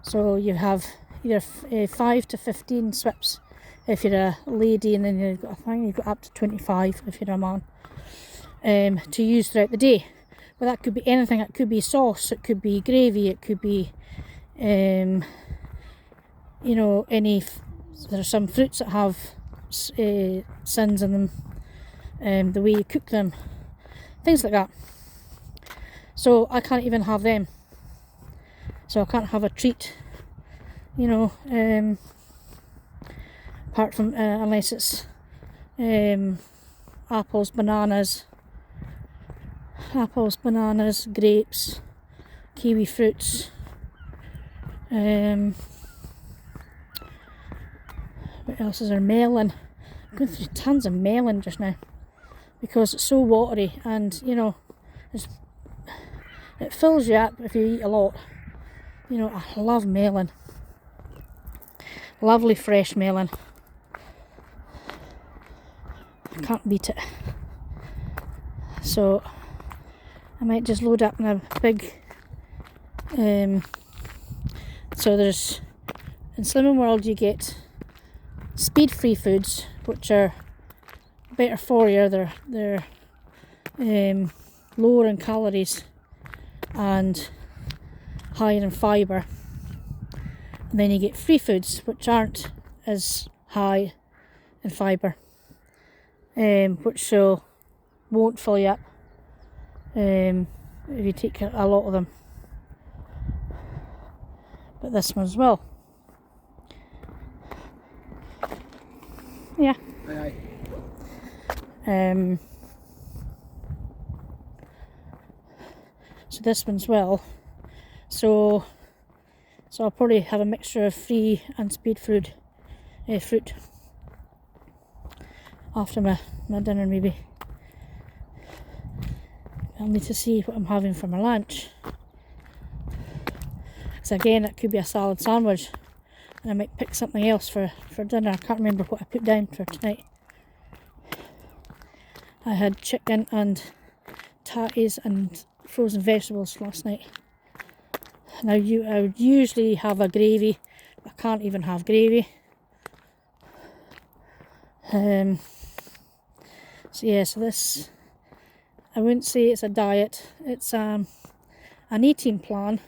So you have either 5 to 15 swips if you're a lady, and then you've got up to 25 if you're a man, to use throughout the day. Well, that could be anything. It could be sauce. It could be gravy. It could be, you know, there are some fruits that have sins in them, the way you cook them. Things like that. So I can't even have them. So I can't have a treat, you know, apart from unless it's apples, bananas, grapes, kiwi fruits. What else is there? Melon. I'm going through tons of melon just now, because it's so watery, and you know, it fills you up if you eat a lot. You know, I love melon. Lovely fresh melon. I can't beat it. So I might just load up in a big so there's, in Slimming World you get speed free foods, which are better for you. They're lower in calories and higher in fibre. And then you get free foods, which aren't as high in fibre, which won't fill you up if you take a lot of them. But this one as well. Yeah. Aye. So this one as well. So I'll probably have a mixture of free and speed fruit after my dinner maybe. I'll need to see what I'm having for my lunch. So again, it could be a salad sandwich, and I might pick something else for dinner. I can't remember what I put down for tonight. I had chicken and tatties and frozen vegetables last night. Now I would usually have a gravy, but I can't even have gravy. So yeah, so this, I wouldn't say it's a diet, it's an eating plan,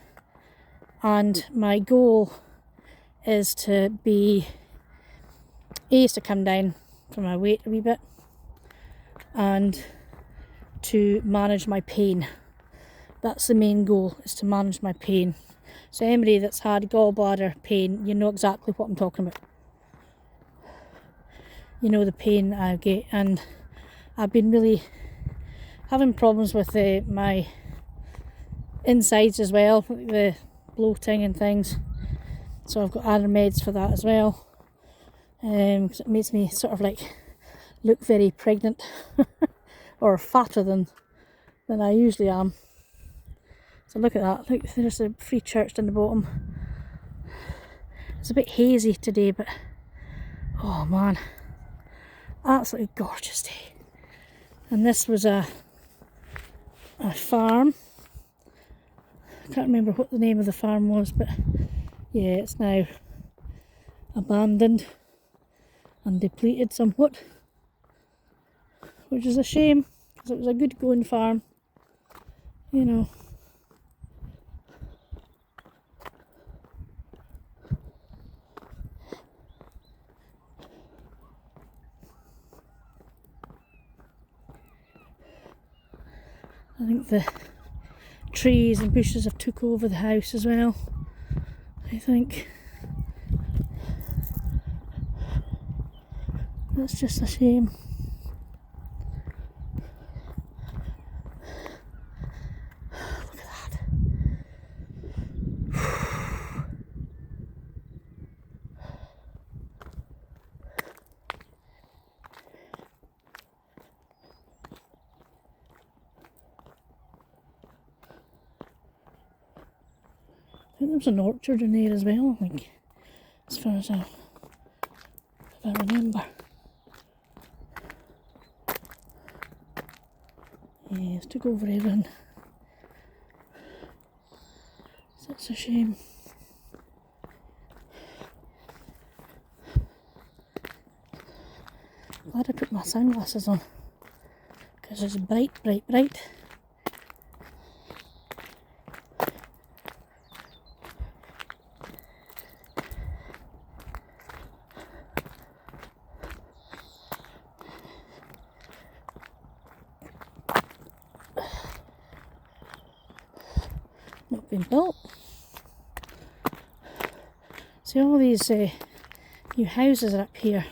and my goal is to come down from my weight a wee bit, and to manage my pain. That's the main goal, is to manage my pain. So anybody that's had gallbladder pain, you know exactly what I'm talking about. You know the pain I get, and I've been really having problems with my insides as well, like the bloating and things. So I've got other meds for that as well. 'Cause it makes me sort of like look very pregnant or fatter than I usually am. So look at that. Look, there's a free church down the bottom. It's a bit hazy today, but oh man, absolutely gorgeous day. And this was a farm. I can't remember what the name of the farm was, but yeah, it's now abandoned and depleted somewhat, which is a shame because it was a good going farm, you know. I think the trees and bushes have took over the house as well, I think. That's just a shame. Look at that. I think there was an orchard in there as well, I think, as far as I remember. Yeah, it's took over everything. Such a shame. Glad I put my sunglasses on because it's bright, bright, bright. Not been built. See, all these new houses are up here.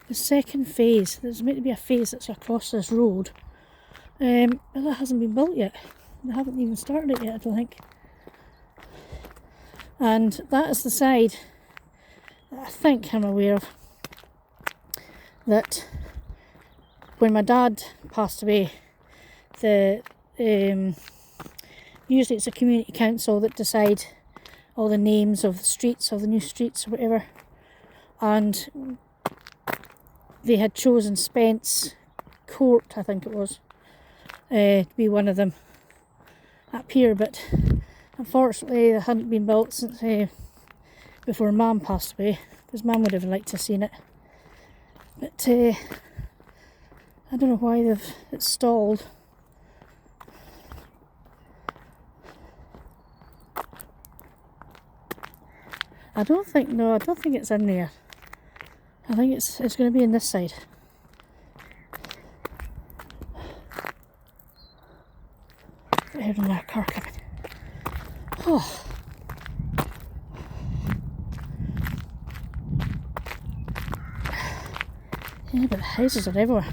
The second phase, there's meant to be a phase that's across this road, but that hasn't been built yet. They haven't even started it yet, I don't think. And that is the side that I think I'm aware of, that when my dad passed away, usually it's a community council that decide all the names of the streets, of the new streets or whatever, and they had chosen Spence Court, I think it was, to be one of them up here, but unfortunately they hadn't been built since before Mum passed away, because Mum would have liked to have seen it. But I don't know why it's stalled. I don't think it's in there. I think it's going to be in this side. I heard another car coming. Oh. Yeah, but the houses are everywhere.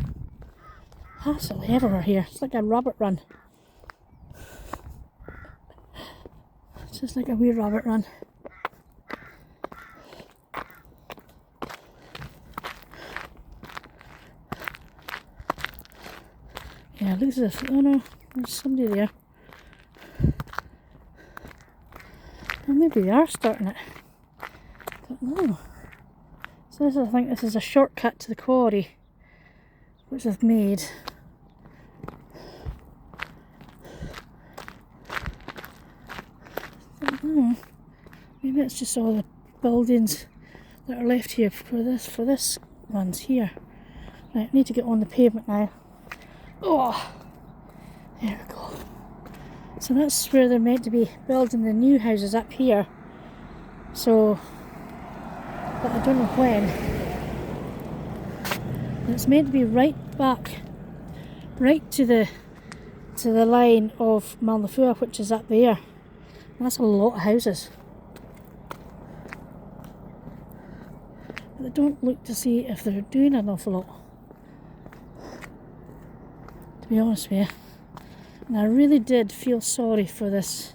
Absolutely everywhere here. It's like a rabbit run. It's just like a wee rabbit run. Yeah, it looks as if, oh no, there's somebody there. Well, maybe they are starting it. Don't know. So I think this is a shortcut to the quarry, which they've made. I don't know. Maybe it's just all the buildings that are left here for this ones here. Right, I need to get on the pavement now. Oh, there we go. So that's where they're meant to be building the new houses up here. So, but I don't know when. And it's meant to be right back, right to the line of Malnafua, which is up there. And that's a lot of houses. But they don't look to see if they're doing an awful lot. be honest with you. And I really did feel sorry for this,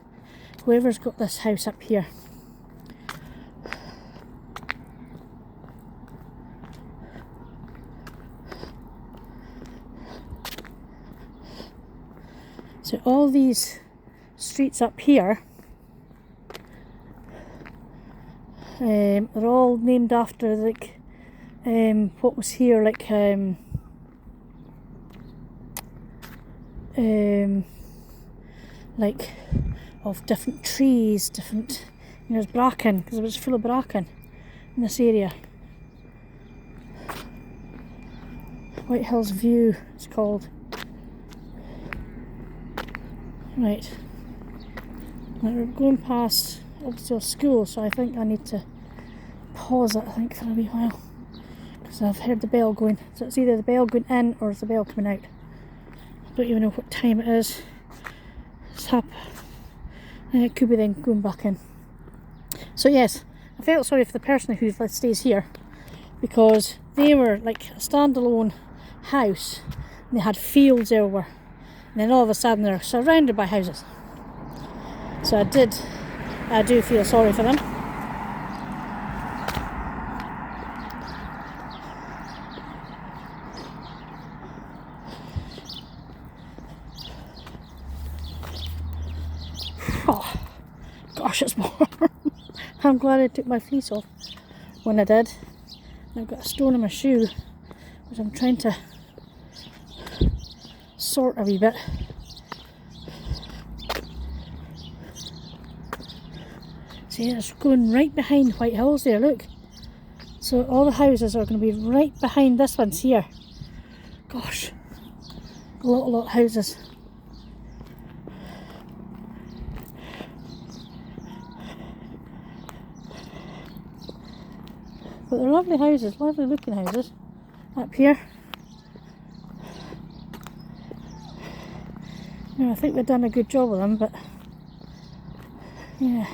whoever's got this house up here. So all these streets up here, they're all named after like what was here, like of different trees, different, you know, there's bracken, because it was full of bracken in this area. White Hills View it's called. Right, now we're going past obviously a school, so I think I need to pause it, I think, for a wee while, because I've heard the bell going. So it's either the bell going in or it's the bell coming out. I don't even know what time it is. It could be then going back in. So yes, I felt sorry for the person who stays here, because they were like a standalone house and they had fields everywhere, and then all of a sudden they're surrounded by houses. So I do feel sorry for them. Oh, gosh, it's warm. I'm glad I took my fleece off when I did. I've got a stone in my shoe, which I'm trying to sort a wee bit. See, it's going right behind White Hills there, look. So all the houses are going to be right behind this one's here. Gosh, a lot of houses. But they're lovely houses, lovely looking houses up here. You know, I think they've done a good job with them, but yeah.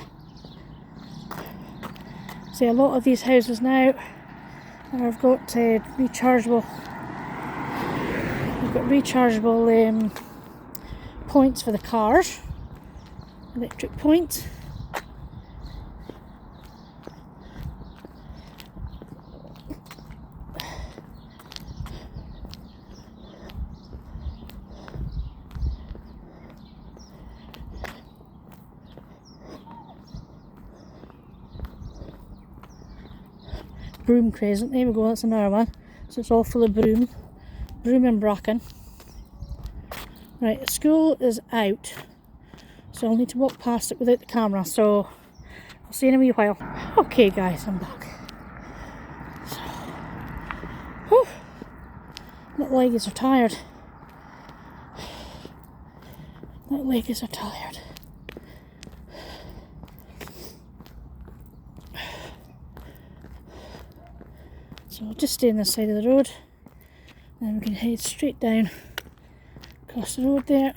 See, a lot of these houses now have got rechargeable. They've got rechargeable points for the cars, electric points. Broom Crescent, there we go, that's another one. So it's all full of broom and bracken. Right, the school is out, so I'll need to walk past it without the camera, so I'll see you in a wee while. Okay guys, I'm back. So, whew, little leggies are tired. Little leggies are tired. So I'll just stay on this side of the road, and we can head straight down across the road there.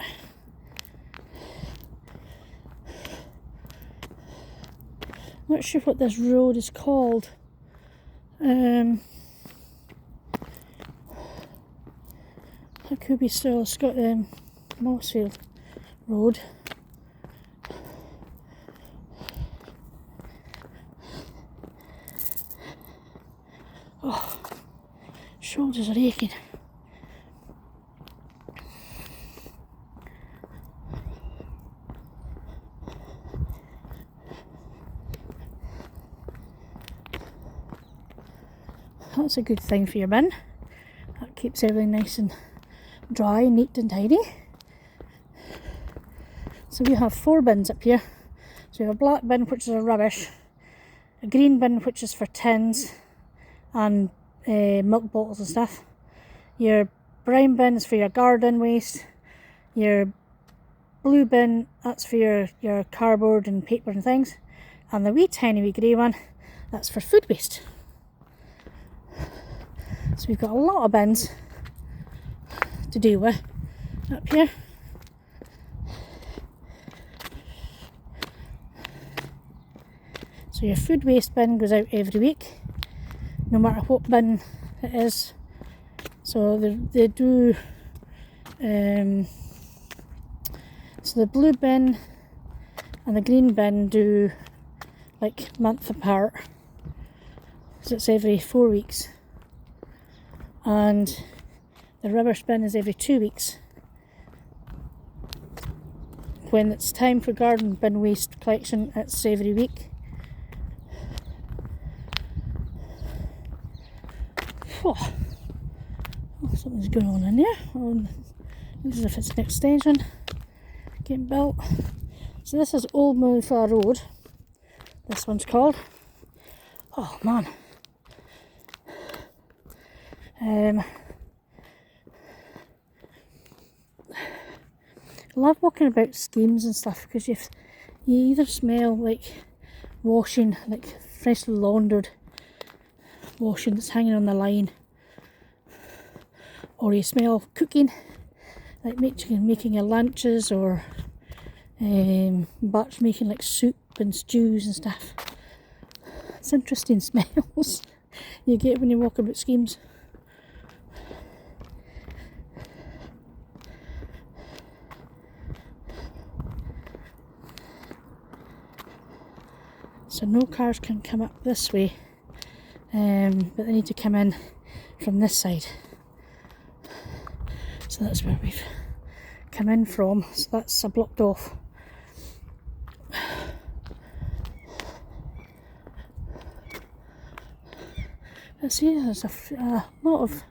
Not sure what this road is called. It could be still Mossfield Road. Oh, shoulders are aching. That's a good thing for your bin. That keeps everything nice and dry, neat and tidy. So we have 4 bins up here. So we have a black bin, which is a rubbish, a green bin, which is for tins and milk bottles and stuff. Your brown bin is for your garden waste. Your blue bin, that's for your cardboard and paper and things. And the wee tiny wee grey one, that's for food waste. So we've got a lot of bins to deal with up here. So your food waste bin goes out every week, no matter what bin it is. So they do So the blue bin and the green bin do like month apart, so it's every 4 weeks, and the rubbish bin is every 2 weeks. When it's time for garden bin waste collection, it's every week. Oh, something's going on in there. Looks as if it's an extension getting built. So this is Old Mayflower Road. This one's called. Oh man. I love walking about schemes and stuff because you either smell like washing, like freshly laundered washing that's hanging on the line, or you smell cooking, like making your lunches, or batch making like soup and stews and stuff. It's interesting smells you get when you walk about schemes. So no cars can come up this way, but they need to come in from this side. So that's where we've come in from, so that's blocked off. But see, there's a lot of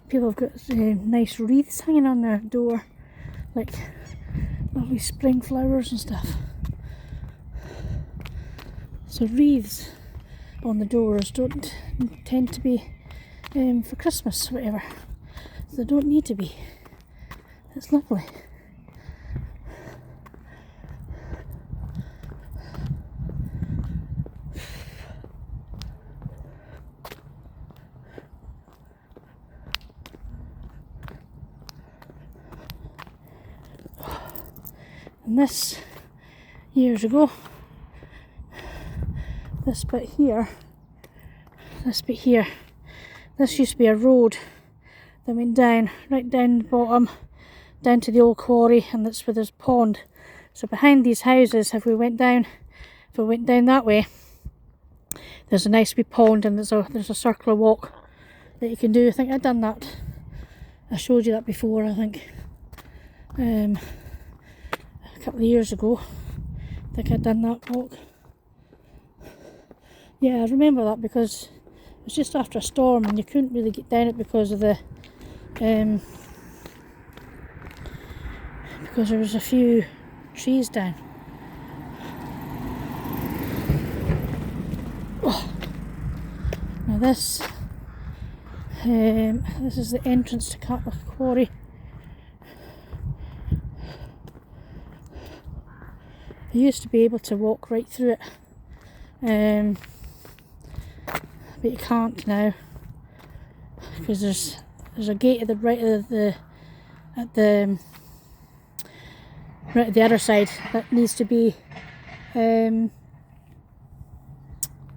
people have got nice wreaths hanging on their door, like lovely spring flowers and stuff. So wreaths on the doors don't tend to be for Christmas or whatever. So they don't need to be. It's lovely. And this, years ago, this bit here, this used to be a road that went down, right down the bottom, down to the old quarry, and that's where there's a pond. So behind these houses, if we went down that way, there's a nice wee pond, and there's a circular walk that you can do. I think I've done that. I showed you that before, I think. A couple of years ago. I think I'd done that walk. Yeah, I remember that because it was just after a storm and you couldn't really get down it because of the because there was a few trees down. Oh. Now this is the entrance to Catlock Quarry. You used to be able to walk right through it, but you can't now because there's a gate at the right of the other side that needs to be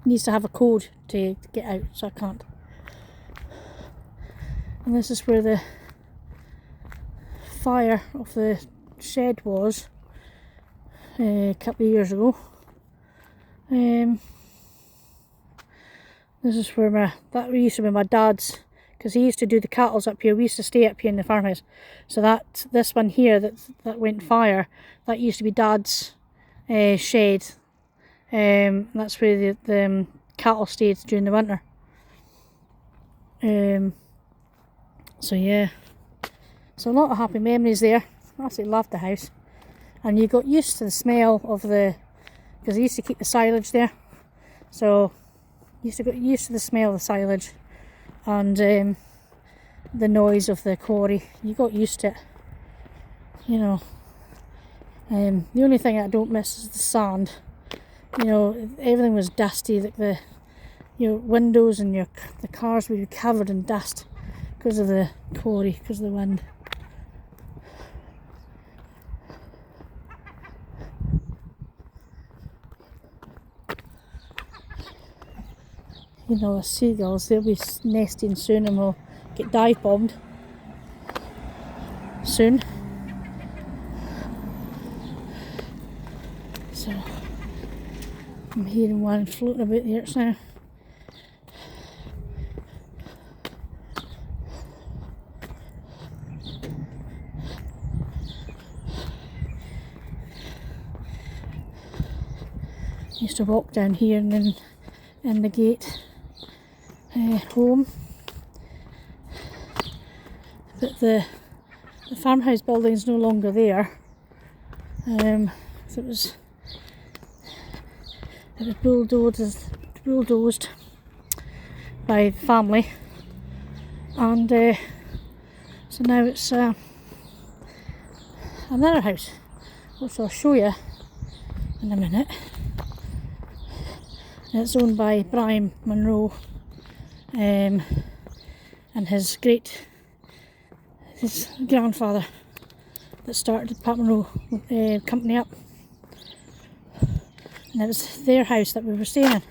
needs to have a code to get out, so I can't. And this is where the fire of the shed was a couple of years ago. This is where that used to be my dad's, because he used to do the cattles up here. We used to stay up here in the farmhouse. So this one here that went fire, that used to be Dad's shed. That's where the cattle stayed during the winter. So yeah, so a lot of happy memories there. I absolutely loved the house. And you got used to the smell of because I used to keep the silage there, so you used to get used to the smell of the silage and the noise of the quarry. You got used to it, you know. The only thing I don't miss is the sand. You know, everything was dusty, like your windows and the cars would be covered in dust because of the quarry, because of the wind. You know, the seagulls, they'll be nesting soon and we'll get dive bombed. soon. So I'm hearing one floating about the earth now. Used to walk down here and then in the gate home, but the farmhouse building's no longer there. So it was bulldozed by the family, and so now it's another house, which I'll show you in a minute. And it's owned by Brian Monroe, and his grandfather that started the Pat Monroe company up. And it was their house that we were staying in,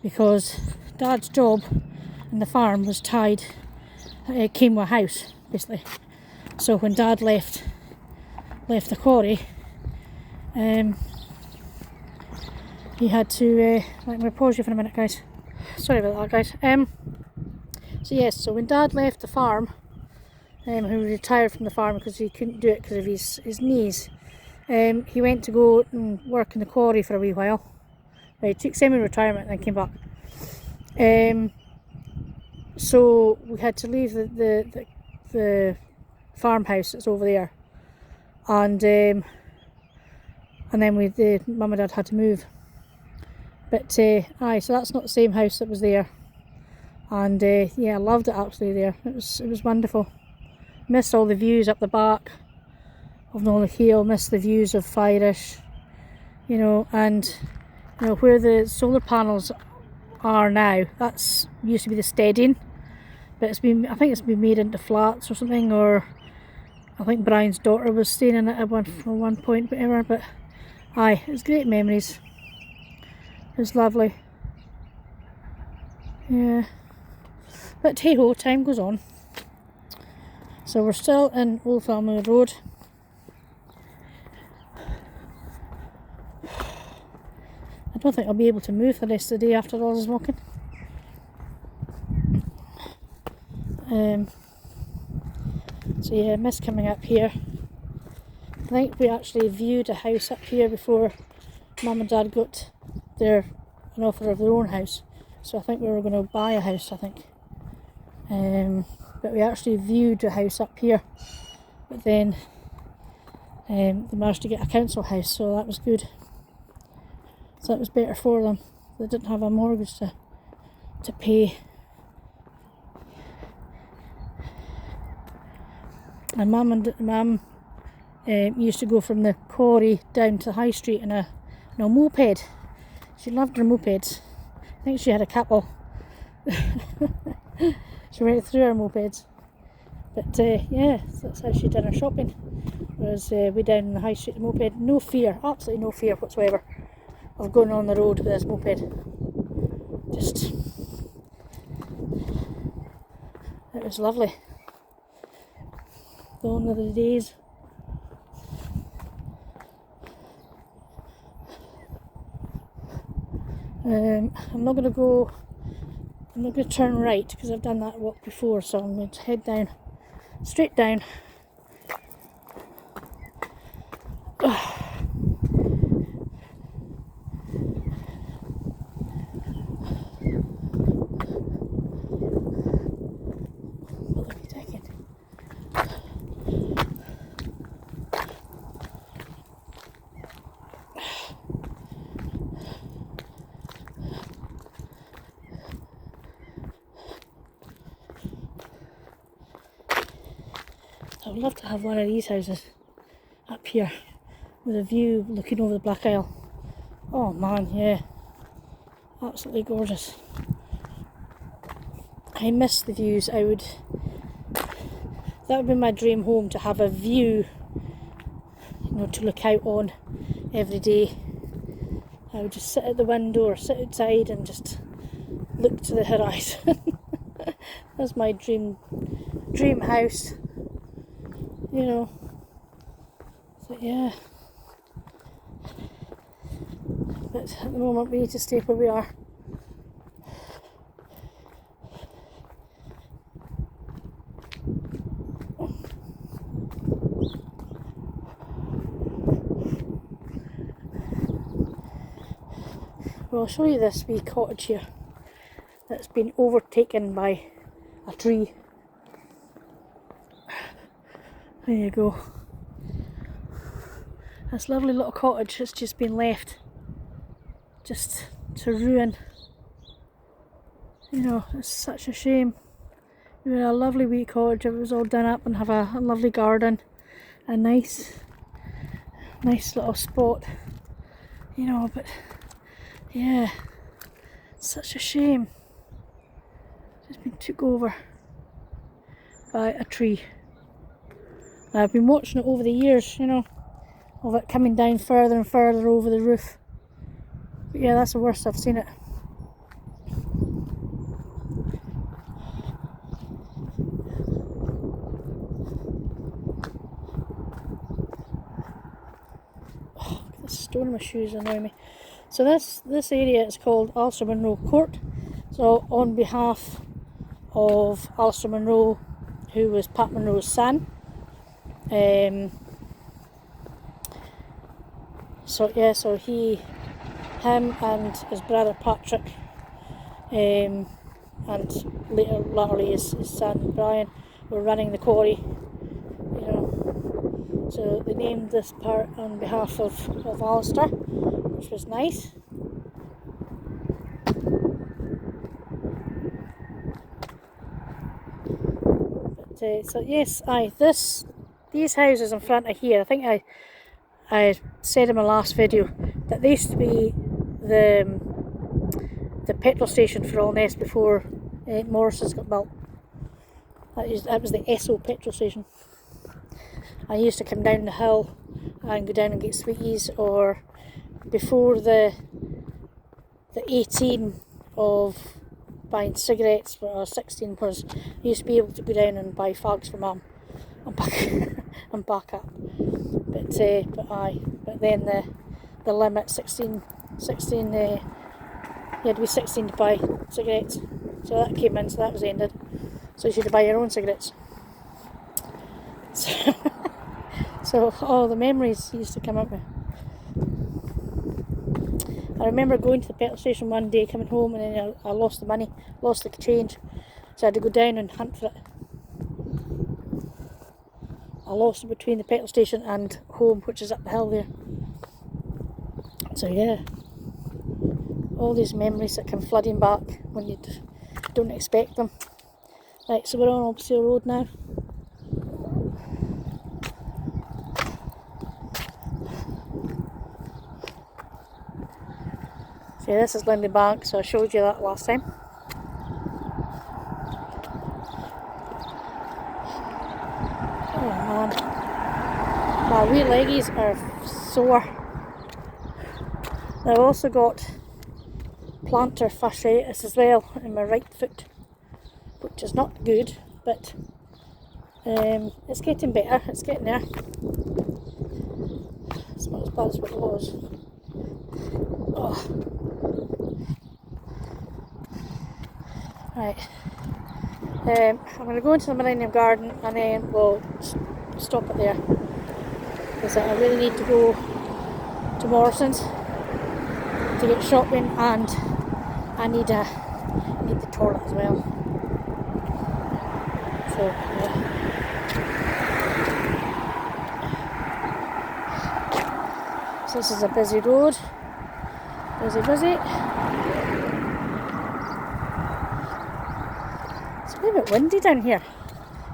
because Dad's job in the farm was tied, came with a house basically. So when Dad left the quarry, he had to, I'm going to pause you for a minute, guys. Sorry about that, guys. So yes, so when Dad left the farm, he retired from the farm because he couldn't do it because of his knees. He went to go and work in the quarry for a wee while. He took semi-retirement and then came back. So we had to leave the farmhouse that's over there, and then the mum and dad had to move. But so that's not the same house that was there, and yeah, I loved it actually there. It was wonderful. Missed all the views up the back of Nolan Hill, missed the views of Firish, and where the solar panels are now, that's used to be the steading, but I think it's been made into flats or something, or I think Brian's daughter was staying in it at one point, whatever. But it was great memories. It was lovely. Yeah. But hey ho, time goes on. So we're still in Old Family Road. I don't think I'll be able to move the rest of the day after all this walking. So yeah, I miss coming up here. I think we actually viewed a house up here before Mum and Dad got an offer of their own house. So I think we were going to buy a house, I think. But we actually viewed a house up here. But then they managed to get a council house, so that was good. So that was better for them. They didn't have a mortgage to pay. And Mum used to go from the quarry down to the high street in a moped. She loved her mopeds. I think she had a couple. She went through her mopeds. But yeah, so that's how she did her shopping. Whereas we down in the high street moped, no fear, absolutely no fear whatsoever of going on the road with this moped. Just, it was lovely. Gone are the days. I'm not going to turn right because I've done that walk before, so I'm going to head down, straight down. I would love to have one of these houses up here with a view looking over the Black Isle. Oh man, yeah, absolutely gorgeous. I miss the views. That would be my dream home, to have a view, to look out on every day. I would just sit at the window or sit outside and just look to the horizon. That's my dream house. you know. So yeah. But at the moment we need to stay where we are. Well, I'll show you this wee cottage here that's been overtaken by a tree. There you go. This lovely little cottage has just been left just to ruin. You know, it's such a shame. We had a lovely wee cottage, it was all done up and have a lovely garden, a nice little spot, you know, but yeah, such a shame. Just been took over by a tree. And I've been watching it over the years, you know, of it coming down further and further over the roof. But yeah, that's the worst I've seen it. Oh, this stone in my shoes annoy me. So this area is called Alistair Munro Court. So on behalf of Alistair Munro, who was Pat Munro's son. So him and his brother Patrick, and latterly his son Brian, were running the quarry, you know. So they named this part on behalf of Alistair, which was nice. But so yes, these houses in front of here, I think I said in my last video that they used to be the petrol station for Allness before Morrison's got built. That was the Esso petrol station. I used to come down the hill and go down and get sweeties, or before the 18 of buying cigarettes, or 16 was, I used to be able to go down and buy fags for Mum and back up. But then the limit 16 you had to be 16 to buy cigarettes, so that came in, so that was ended. So you had to buy your own cigarettes. So all the memories used to come up with. I remember going to the petrol station one day, coming home, and then I lost the money, lost the change, so I had to go down and hunt for it. I lost it between the petrol station and home, which is up the hill there. So yeah, all these memories that come flooding back when you don't expect them. Right, so we're on Obsale Road now. So this is Lindy Bank, so I showed you that last time. Oh man, my wee leggies are sore. I've also got plantar fasciitis as well in my right foot, which is not good, but it's getting better, it's getting there. It's not as bad as what it was. Oh. Right, I'm going to go into the Millennium Garden and then we'll stop it there, because I really need to go to Morrison's to get shopping, and I need the toilet as well. So yeah. So this is a busy road, busy. It's a bit windy down here.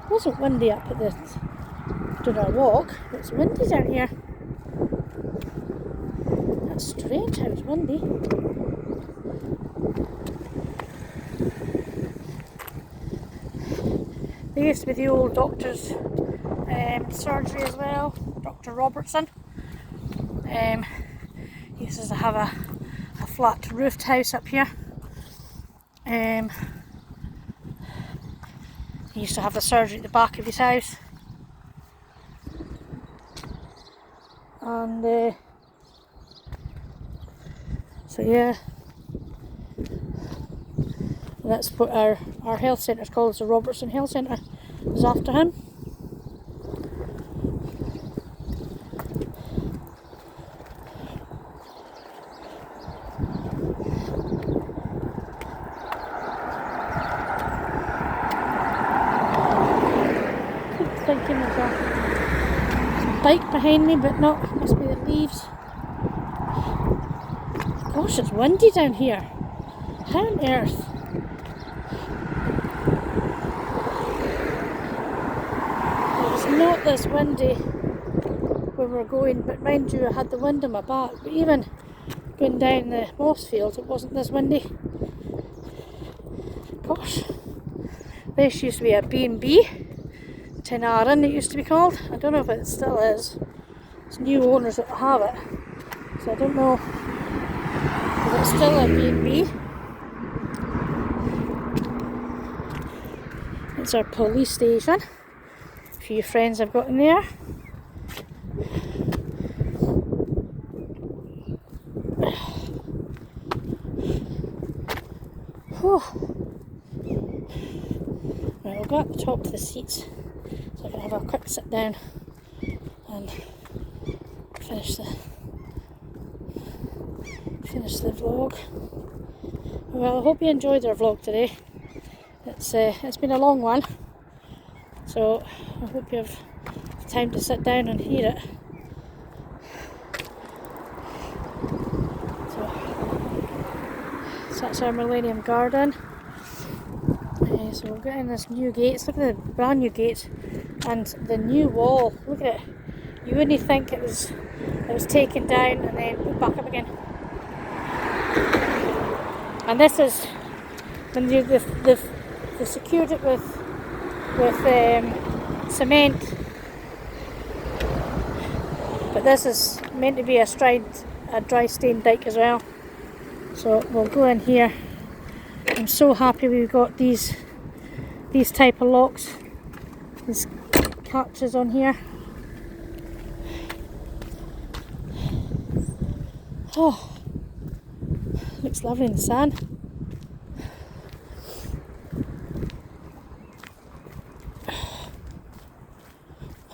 It wasn't windy up at doing our walk, but it's windy down here. That's strange how it's windy. There used to be the old doctor's surgery as well, Dr. Robertson. He used to have a flat roofed house up here. He used to have the surgery at the back of his house. and so yeah, that's what our health centre is called. It's the Robertson Health Centre. It's after him. Thinking there's a bike behind me, but not. It must be the leaves. Gosh, it's windy down here. How on earth? It's not this windy when we're going, but mind you, I had the wind in my back. But even going down the moss field, it wasn't this windy. Gosh, this used to be a B&B. Tenaran, it used to be called. I don't know if it still is. It's new owners that have it, so I don't know if it's still a B&B. It's our police station. A few friends I've got in there. Right, we'll go at the top of the seats so I can have a quick sit down and finish the vlog. Well, I hope you enjoyed our vlog today. It's been a long one, so I hope you have time to sit down and hear it. So that's our Millennium Garden. So we'll get in this new gates. Look at the brand new gates and the new wall. Look at it. You wouldn't think it was taken down and then put back up again. And this is when they secured it with cement. But this is meant to be a dry stone dike as well. So we'll go in here. I'm so happy we've got these type of locks, these catches on here. Oh, looks lovely in the sun.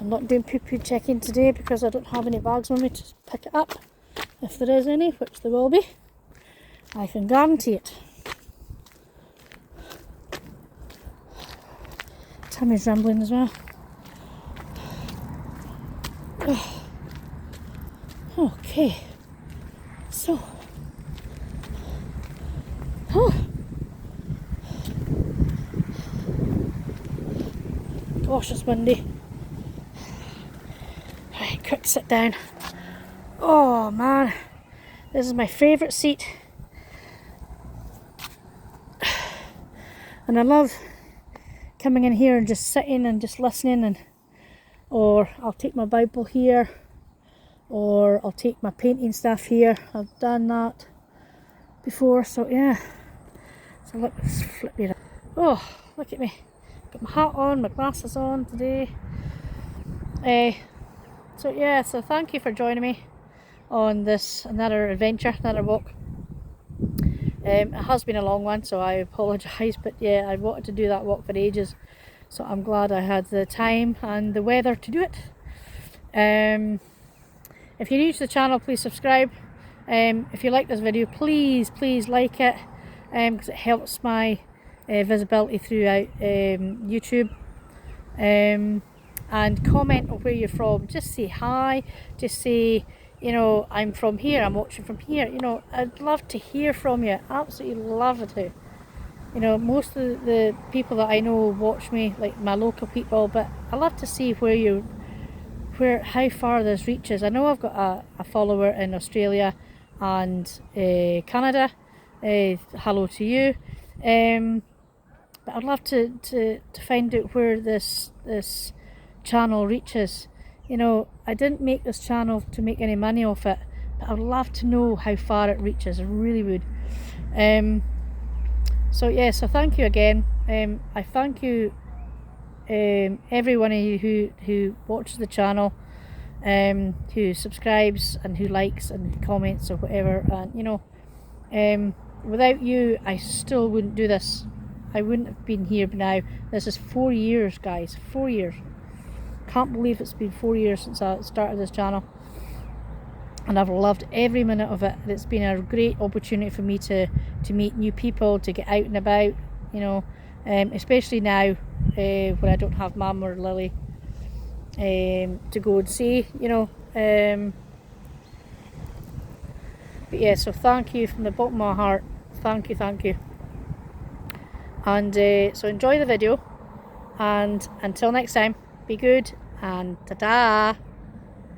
I'm not doing poo-poo checking today because I don't have any bags on me to pick it up. If there is any, which there will be, I can guarantee it. Tummy's rumbling as well. Okay, so gosh, it's windy. Right, quick sit down. Oh man, this is my favourite seat, and I love coming in here and just sitting and just listening, or I'll take my Bible here, or I'll take my painting stuff here. I've done that before, so yeah. So let's flip it. Oh, look at me. Got my hat on, my glasses on today. So yeah, so thank you for joining me on this another adventure, another walk. It has been a long one, so I apologise, but yeah, I wanted to do that walk for ages, so I'm glad I had the time and the weather to do it. If you're new to the channel, please subscribe. If you like this video, please like it, because it helps my visibility throughout YouTube. And comment on where you're from. Just say hi, just say, you know, I'm from here, I'm watching from here. You know, I'd love to hear from you. Absolutely love it to. You know, most of the people that I know watch me, like my local people, but I love to see how far this reaches. I know I've got a follower in Australia and Canada. Hello to you. But I'd love to find out where this channel reaches. You know, I didn't make this channel to make any money off it, but I'd love to know how far it reaches. I really would. So yeah, so thank you again. I thank you every one of you who watches the channel. who subscribes and who likes and comments or whatever. And you know, without you, I still wouldn't do this. I wouldn't have been here now. This is 4 years, guys. 4 years. Can't believe it's been 4 years since I started this channel, and I've loved every minute of it. It's been a great opportunity for me to meet new people, to get out and about, you know, especially now when I don't have Mum or Lily to go and see, you know. But yeah, so thank you from the bottom of my heart. Thank you. And so enjoy the video, and until next time, be good, and ta-ta.